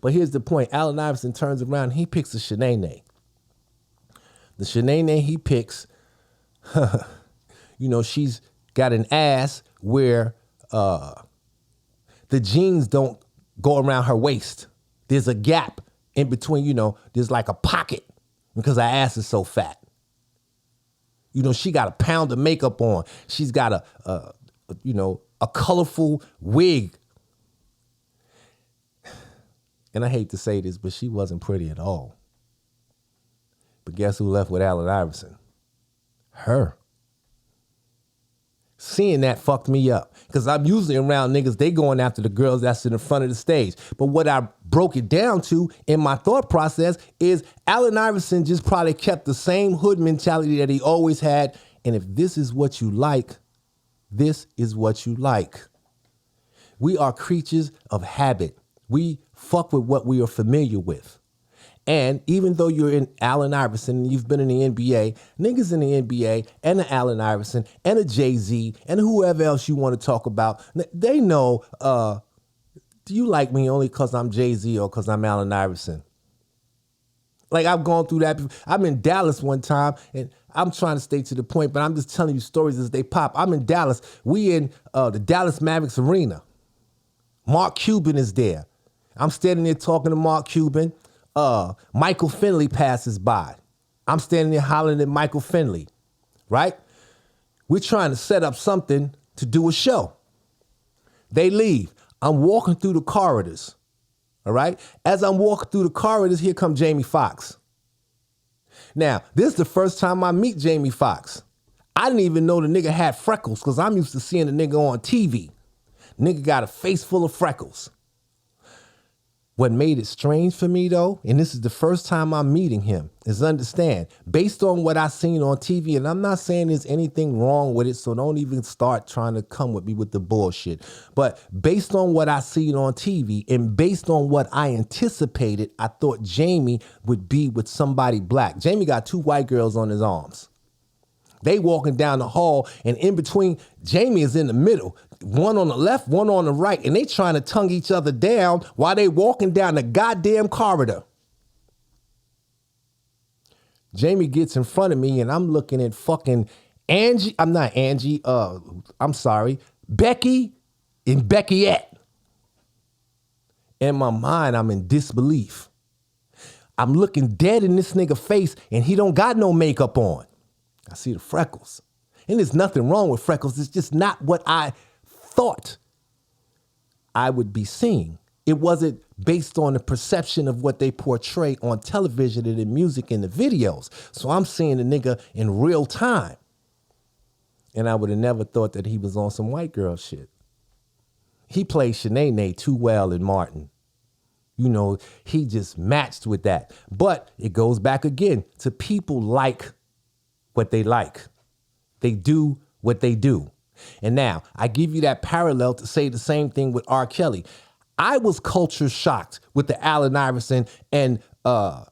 But here's the point. Allen Iverson turns around, he picks a Shanae. The Shanae he picks, she's got an ass where the jeans don't go around her waist. There's a gap in between, there's like a pocket because her ass is so fat. She got a pound of makeup on. She's got a colorful wig. And I hate to say this, but she wasn't pretty at all. But guess who left with Allen Iverson? Her. Seeing that fucked me up. Because I'm usually around niggas, they going after the girls that's in the front of the stage. But what I broke it down to in my thought process is Allen Iverson just probably kept the same hood mentality that he always had. And if this is what you like, this is what you like. We are creatures of habit. We fuck with what we are familiar with. And even though you're in Allen Iverson and you've been in the NBA, niggas in the NBA and the Allen Iverson and a Jay-Z and whoever else you want to talk about, they know, do you like me only because I'm Jay-Z or because I'm Allen Iverson? Like, I've gone through that. I'm in Dallas one time, and I'm trying to stay to the point, but I'm just telling you stories as they pop. I'm in Dallas. We in the Dallas Mavericks arena. Mark Cuban is there. I'm standing there talking to Mark Cuban. Michael Finley passes by. I'm standing there hollering at Michael Finley, right? We're trying to set up something to do a show. They leave. I'm walking through the corridors, all right? As I'm walking through the corridors, here come Jamie Foxx. Now, this is the first time I meet Jamie Foxx. I didn't even know the nigga had freckles because I'm used to seeing the nigga on TV. Nigga got a face full of freckles. What made it strange for me, though, and this is the first time I'm meeting him, is understand, based on what I seen on TV, and I'm not saying there's anything wrong with it, so don't even start trying to come with me with the bullshit. But based on what I seen on TV and based on what I anticipated, I thought Jamie would be with somebody black. Jamie got two white girls on his arms. They walking down the hall, and in between, Jamie is in the middle. One on the left, one on the right, and they trying to tongue each other down while they walking down the goddamn corridor. Jamie gets in front of me, and I'm looking at fucking Becky and Beckyette. In my mind, I'm in disbelief. I'm looking dead in this nigga face, and he don't got no makeup on. I see the freckles. And there's nothing wrong with freckles. It's just not what I thought I would be seeing. It wasn't based on the perception of what they portray on television and in music and the videos. So I'm seeing the nigga in real time. And I would have never thought that he was on some white girl shit. He played Shanae too well in Martin. He just matched with that. But it goes back again to people like what they like. They do what they do. And now, I give you that parallel to say the same thing with R.Kelly. I was culture shocked with the Allen Iverson and I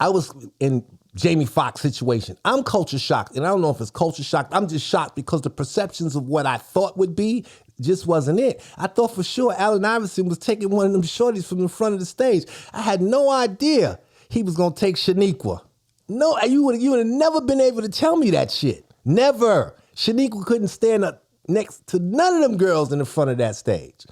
was in Jamie Foxx situation. I'm culture shocked, and I don't know if it's culture shocked. I'm just shocked because the perceptions of what I thought would be just wasn't it. I thought for sure Allen Iverson was taking one of them shorties from the front of the stage. I had no idea he was going to take Shaniqua. No, you would have never been able to tell me that shit. Never. Shaniqua couldn't stand up next to none of them girls in the front of that stage.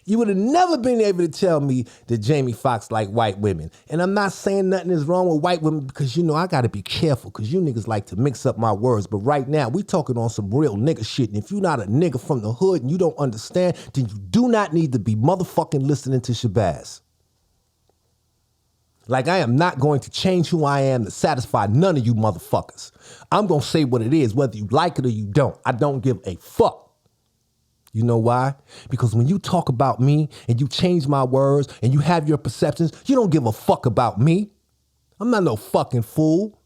You would have never been able to tell me that Jamie Foxx liked white women. And I'm not saying nothing is wrong with white women because, I got to be careful because you niggas like to mix up my words. But right now, we talking on some real nigga shit. And if you're not a nigga from the hood and you don't understand, then you do not need to be motherfucking listening to Shabazz. Like, I am not going to change who I am to satisfy none of you motherfuckers. I'm going to say what it is, whether you like it or you don't. I don't give a fuck. You know why? Because when you talk about me and you change my words and you have your perceptions, you don't give a fuck about me. I'm not no fucking fool.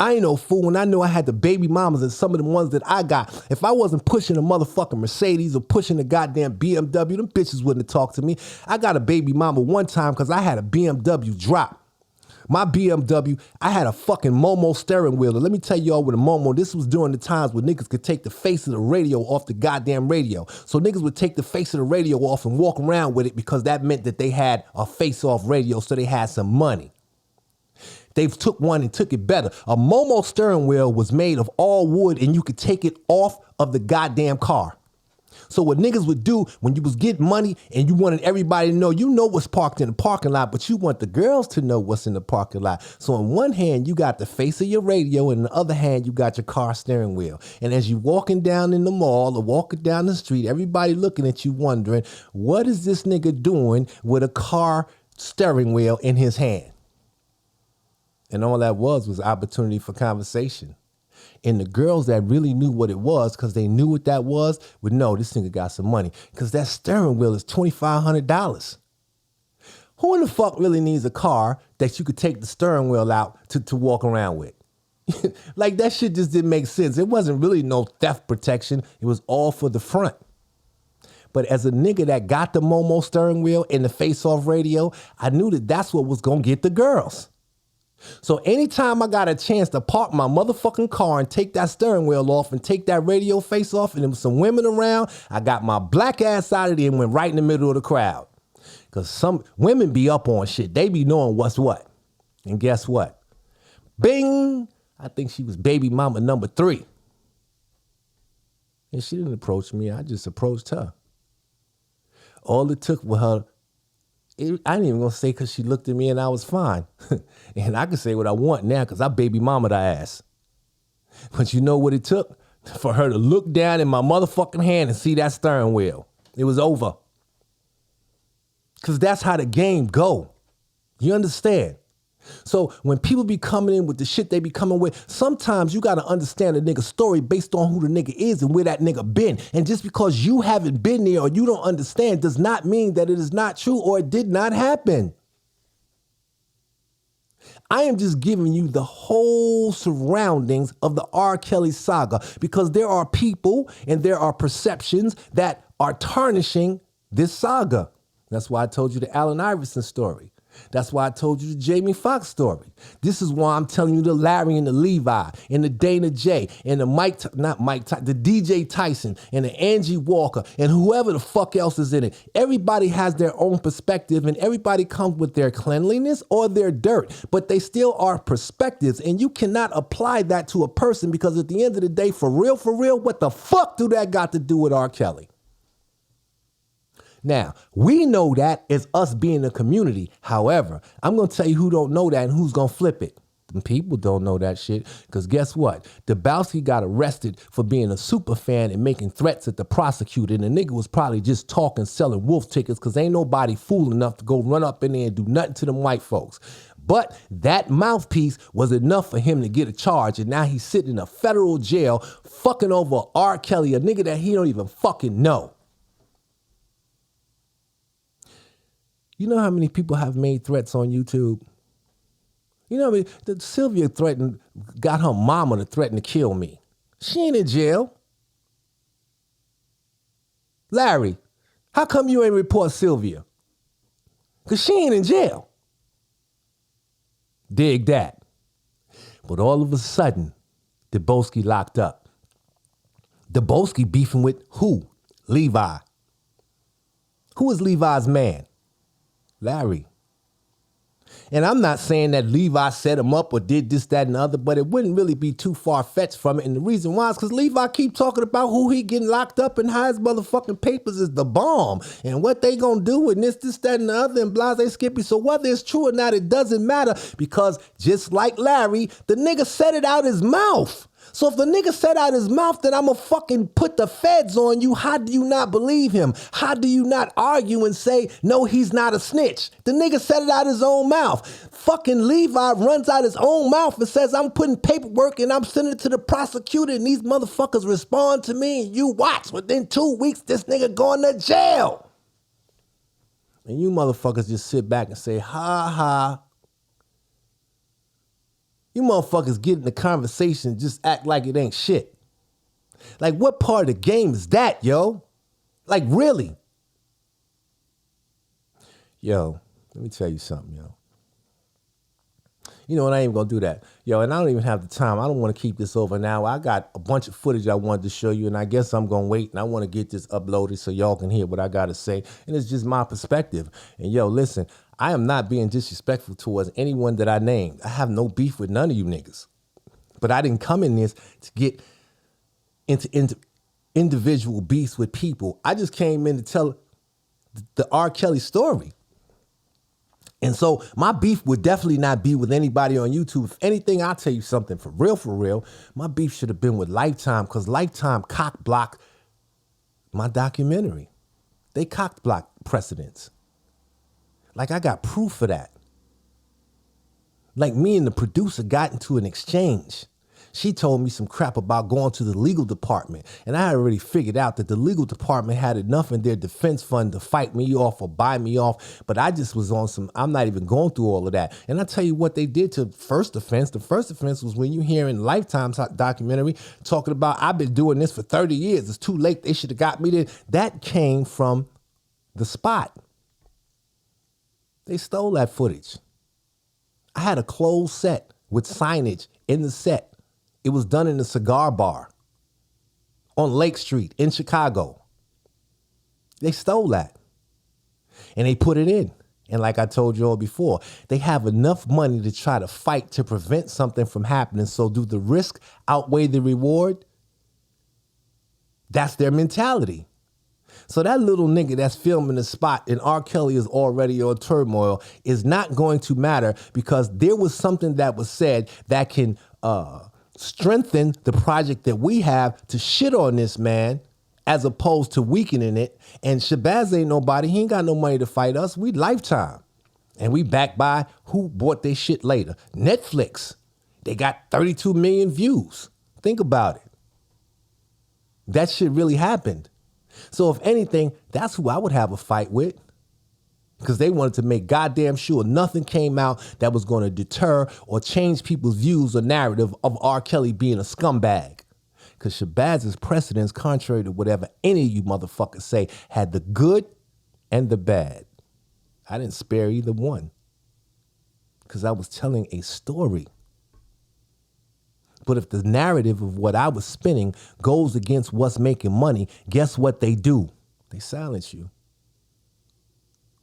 I ain't no fool when I know I had the baby mamas and some of the ones that I got. If I wasn't pushing a motherfucking Mercedes or pushing a goddamn BMW, them bitches wouldn't have talked to me. I got a baby mama one time because I had a BMW drop. My BMW, I had a fucking Momo steering wheel. And let me tell y'all with a Momo, this was during the times when niggas could take the face of the radio off the goddamn radio. So niggas would take the face of the radio off and walk around with it because that meant that they had a face-off radio, so they had some money. They took one and took it better. A Momo steering wheel was made of all wood and you could take it off of the goddamn car. So what niggas would do when you was getting money and you wanted everybody to know, you know what's parked in the parking lot, but you want the girls to know what's in the parking lot. So on one hand, you got the face of your radio, and on the other hand, you got your car steering wheel. And as you walking down in the mall or walking down the street, everybody looking at you wondering, what is this nigga doing with a car steering wheel in his hand? And all that was opportunity for conversation. And the girls that really knew what it was, because they knew what that was, would know this nigga got some money. Because that steering wheel is $2,500. Who in the fuck really needs a car that you could take the steering wheel out to walk around with? Like, that shit just didn't make sense. It wasn't really no theft protection. It was all for the front. But as a nigga that got the Momo steering wheel and the face-off radio, I knew that that's what was going to get the girls. So anytime I got a chance to park my motherfucking car and take that steering wheel off and take that radio face off and there was some women around, I got my black ass out of there and went right in the middle of the crowd. Because some women be up on shit. They be knowing what's what. And guess what? Bing! I think she was baby mama number 3. And she didn't approach me. I just approached her. All it took was her. I ain't even gonna say because she looked at me and I was fine. And I can say what I want now because I baby mama the ass. But you know what it took? For her to look down in my motherfucking hand and see that steering wheel. It was over. Because that's how the game go. You understand? So when people be coming in with the shit they be coming with, sometimes you got to understand a nigga's story based on who the nigga is and where that nigga been. And just because you haven't been there or you don't understand does not mean that it is not true or it did not happen. I am just giving you the whole surroundings of the R.Kelly saga because there are people and there are perceptions that are tarnishing this saga. That's why I told you the Allen Iverson story. That's why I told you the Jamie Foxx story. This is why I'm telling you the Larry and the Levi and the Dana J and the the DJ Tyson and the Angie Walker and whoever the fuck else is in it. Everybody has their own perspective and everybody comes with their cleanliness or their dirt, but they still are perspectives and you cannot apply that to a person because at the end of the day, for real, what the fuck do that got to do with R. Kelly? Now, we know that as us being a community. However, I'm going to tell you who don't know that and who's going to flip it. Them people don't know that shit because guess what? Debowski got arrested for being a super fan and making threats at the prosecutor. And the nigga was probably just talking, selling wolf tickets because ain't nobody fool enough to go run up in there and do nothing to them white folks. But that mouthpiece was enough for him to get a charge. And now he's sitting in a federal jail fucking over R. Kelly, a nigga that he don't even fucking know. You know how many people have made threats on YouTube? You know what I mean? Sylvia got her mama to threaten to kill me. She ain't in jail. Larry, how come you ain't report Sylvia? Because she ain't in jail. Dig that. But all of a sudden, Debowski locked up. Debowski beefing with who? Levi. Who is Levi's man? Larry. And I'm not saying that Levi set him up or did this, that, and the other, but it wouldn't really be too far-fetched from it. And the reason why is because Levi keep talking about who he getting locked up and how his motherfucking papers is the bomb and what they gonna do with this, that, and the other, and blase skippy. So whether it's true or not, it doesn't matter because just like Larry, the nigga said it out his mouth. So if the nigga said out his mouth that I'ma fucking put the feds on you, how do you not believe him? How do you not argue and say, no, he's not a snitch? The nigga said it out his own mouth. Fucking Levi runs out his own mouth and says, I'm putting paperwork and I'm sending it to the prosecutor and these motherfuckers respond to me and you watch. Within 2 weeks, this nigga going to jail. And you motherfuckers just sit back and say, ha ha. You motherfuckers get in the conversation and just act like it ain't shit. Like, what part of the game is that, yo? Like, really? Yo, let me tell you something, yo. You know, and I ain't gonna do that. Yo, and I don't even have the time. I don't want to keep this over now. I got a bunch of footage I wanted to show you, and I guess I'm gonna wait, and I want to get this uploaded so y'all can hear what I gotta say. And it's just my perspective. And yo, listen, I am not being disrespectful towards anyone that I named. I have no beef with none of you niggas. But I didn't come in this to get into individual beefs with people. I just came in to tell the R.Kelly story. And so my beef would definitely not be with anybody on YouTube. If anything, I'll tell you something for real, my beef should have been with Lifetime, because Lifetime cock-blocked my documentary. They cock-blocked precedents. Like, I got proof of that. Like, me and the producer got into an exchange. She told me some crap about going to the legal department. And I had already figured out that the legal department had enough in their defense fund to fight me off or buy me off. But I just was on some, I'm not even going through all of that. And I tell you what they did to first offense. The first offense was when you hear in Lifetime's documentary talking about, I've been doing this for 30 years. It's too late. They should have got me there. That came from the spot. They stole that footage. I had a closed set with signage in the set. It was done in a cigar bar on Lake Street in Chicago. They stole that. And they put it in. And like I told you all before, they have enough money to try to fight to prevent something from happening. So do the risk outweigh the reward? That's their mentality. So that little nigga that's filming the spot and R. Kelly is already on turmoil is not going to matter, because there was something that was said that can strengthen the project that we have to shit on this man as opposed to weakening it. And Shabazz ain't nobody. He ain't got no money to fight us. We Lifetime. And we backed by who bought their shit later? Netflix. They got 32 million views. Think about it. That shit really happened. So if anything, that's who I would have a fight with, because they wanted to make goddamn sure nothing came out that was going to deter or change people's views or narrative of R. Kelly being a scumbag. Because Shabazz's precedents, contrary to whatever any of you motherfuckers say, had the good and the bad. I didn't spare either one, because I was telling a story. But if the narrative of what I was spinning goes against what's making money, guess what they do? They silence you.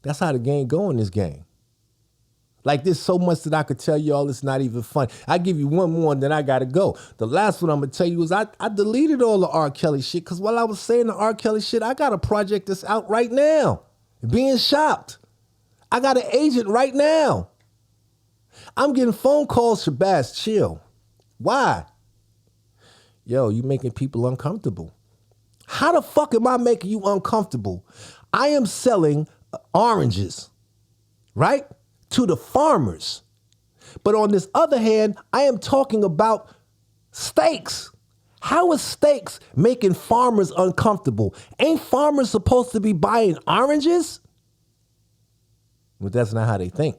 That's how the game go in this game. Like, there's so much that I could tell y'all, it's not even fun. I give you one more and then I gotta go. The last one I'm gonna tell you is I deleted all the R. Kelly shit, because while I was saying the R. Kelly shit, I got a project that's out right now, being shopped. I got an agent right now. I'm getting phone calls, Shabazz, chill. Why? Yo, you making people uncomfortable. How the fuck am I making you uncomfortable? I am selling oranges, right, to the farmers. But on this other hand, I am talking about steaks. How is steaks making farmers uncomfortable? Ain't farmers supposed to be buying oranges? But that's not how they think.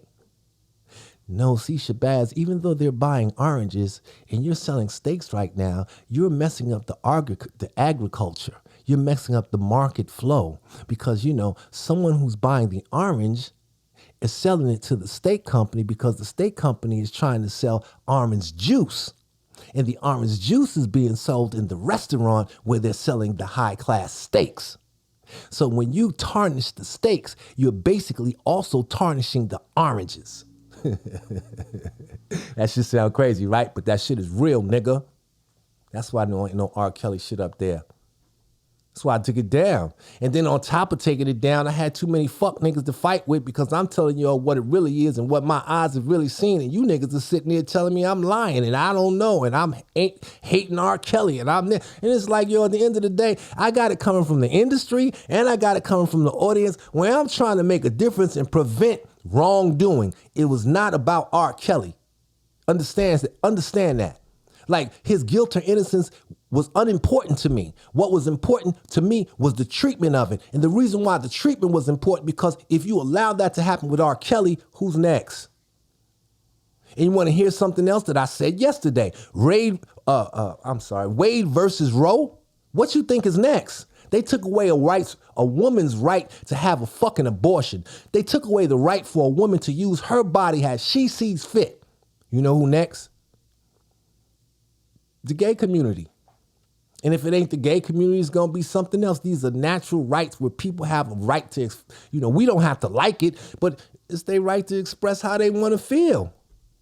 No, see, Shabazz, even though they're buying oranges and you're selling steaks right now, you're messing up the agriculture. You're messing up the market flow, because, you know, someone who's buying the orange is selling it to the steak company, because the steak company is trying to sell orange juice. And the orange juice is being sold in the restaurant where they're selling the high-class steaks. So when you tarnish the steaks, you're basically also tarnishing the oranges. That shit sound crazy, right? But that shit is real, nigga. That's why I know ain't no R. Kelly shit up there. That's why I took it down. And then on top of taking it down, I had too many fuck niggas to fight with, because I'm telling y'all what it really is and what my eyes have really seen. And you niggas are sitting there telling me I'm lying and I don't know and I'm hating R. Kelly and I'm there. And it's like, yo, at the end of the day, I got it coming from the industry and I got it coming from the audience, where I'm trying to make a difference and prevent wrongdoing. It was not about R. Kelly. Understand that. Like, his guilt or innocence was unimportant to me. What was important to me was the treatment of it. And the reason why the treatment was important, because if you allow that to happen with R. Kelly, who's next? And you want to hear something else that I said yesterday? Wade versus Roe? What you think is next? They took away a woman's right to have a fucking abortion. They took away the right for a woman to use her body as she sees fit. You know who next? The gay community. And if it ain't the gay community, it's going to be something else. These are natural rights where people have a right to, we don't have to like it, but it's their right to express how they want to feel.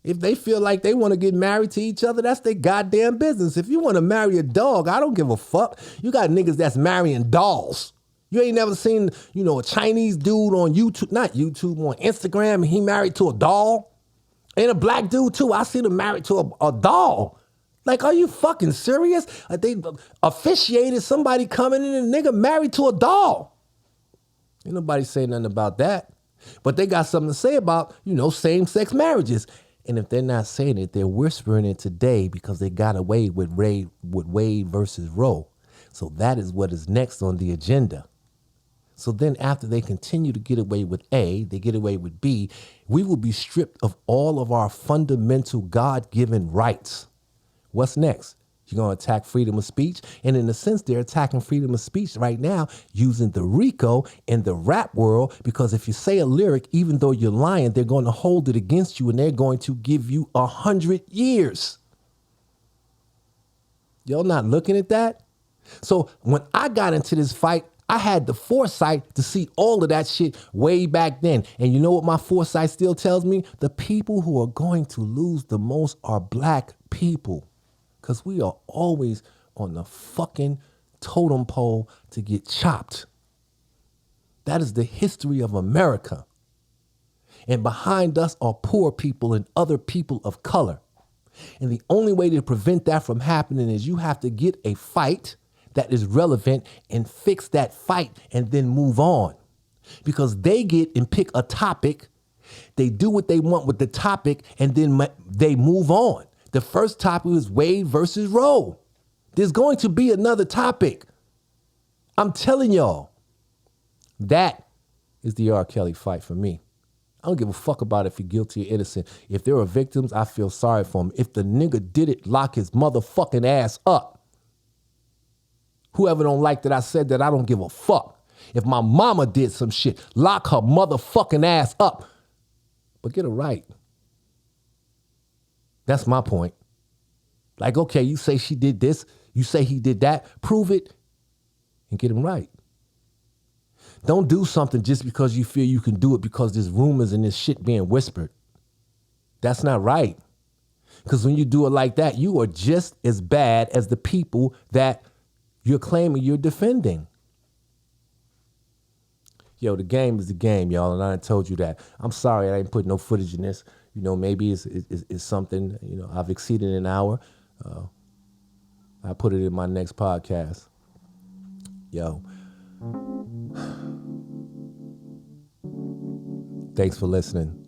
If they feel like they want to get married to each other, that's their goddamn business. If you want to marry a dog, I don't give a fuck. You got niggas that's marrying dolls. You ain't never seen, a Chinese dude on YouTube, not YouTube, on Instagram, and he married to a doll. And a black dude too. I seen him married to a doll. Like, are you fucking serious? They officiated somebody coming in and a nigga married to a doll. Ain't nobody saying nothing about that. But they got something to say about, same-sex marriages. And if they're not saying it, they're whispering it today because they got away with Wade versus Roe. So that is what is next on the agenda. So then after they continue to get away with A, they get away with B, we will be stripped of all of our fundamental God-given rights. What's next? You're going to attack freedom of speech? And in a sense, they're attacking freedom of speech right now using the RICO in the rap world, because if you say a lyric, even though you're lying, they're going to hold it against you and they're going to give you 100 years. Y'all not looking at that? So when I got into this fight, I had the foresight to see all of that shit way back then. And you know what my foresight still tells me? The people who are going to lose the most are black people. Because we are always on the fucking totem pole to get chopped. That is the history of America. And behind us are poor people and other people of color. And the only way to prevent that from happening is you have to get a fight that is relevant and fix that fight and then move on. Because they get and pick a topic, they do what they want with the topic, and then they move on. The first topic was Wade versus Roe. There's going to be another topic. I'm telling y'all, that is the R.Kelly fight for me. I don't give a fuck about if you're guilty or innocent. If there are victims, I feel sorry for him. If the nigga did it, lock his motherfucking ass up. Whoever don't like that I said that, I don't give a fuck. If my mama did some shit, lock her motherfucking ass up. But get it right. That's my point. Like, okay, you say she did this, you say he did that, prove it and get him right. Don't do something just because you feel you can do it because there's rumors and this shit being whispered. That's not right. Because when you do it like that, you are just as bad as the people that you're claiming you're defending. Yo, the game is the game, y'all, and I done told you that. I'm sorry I didn't put no footage in this. Maybe it's something, I've exceeded an hour. I put it in my next podcast. Yo. Thanks for listening.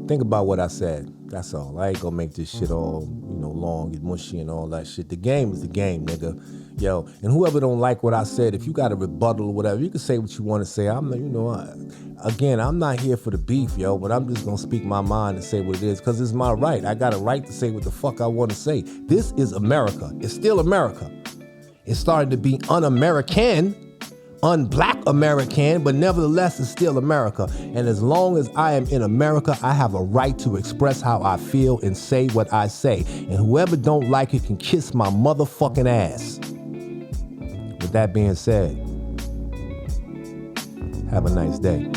Think about what I said. That's all. I ain't gonna make this shit all, long and mushy and all that shit. The game is the game, nigga. Yo, and whoever don't like what I said, if you got a rebuttal or whatever, you can say what you want to say. I'm not here for the beef, yo, but I'm just gonna speak my mind and say what it is, because it's my right. I got a right to say what the fuck I want to say. This is America. It's still America. It's starting to be un-American, un-black American, but nevertheless, it's still America. And as long as I am in America, I have a right to express how I feel and say what I say. And whoever don't like it can kiss my motherfucking ass. With that being said, have a nice day.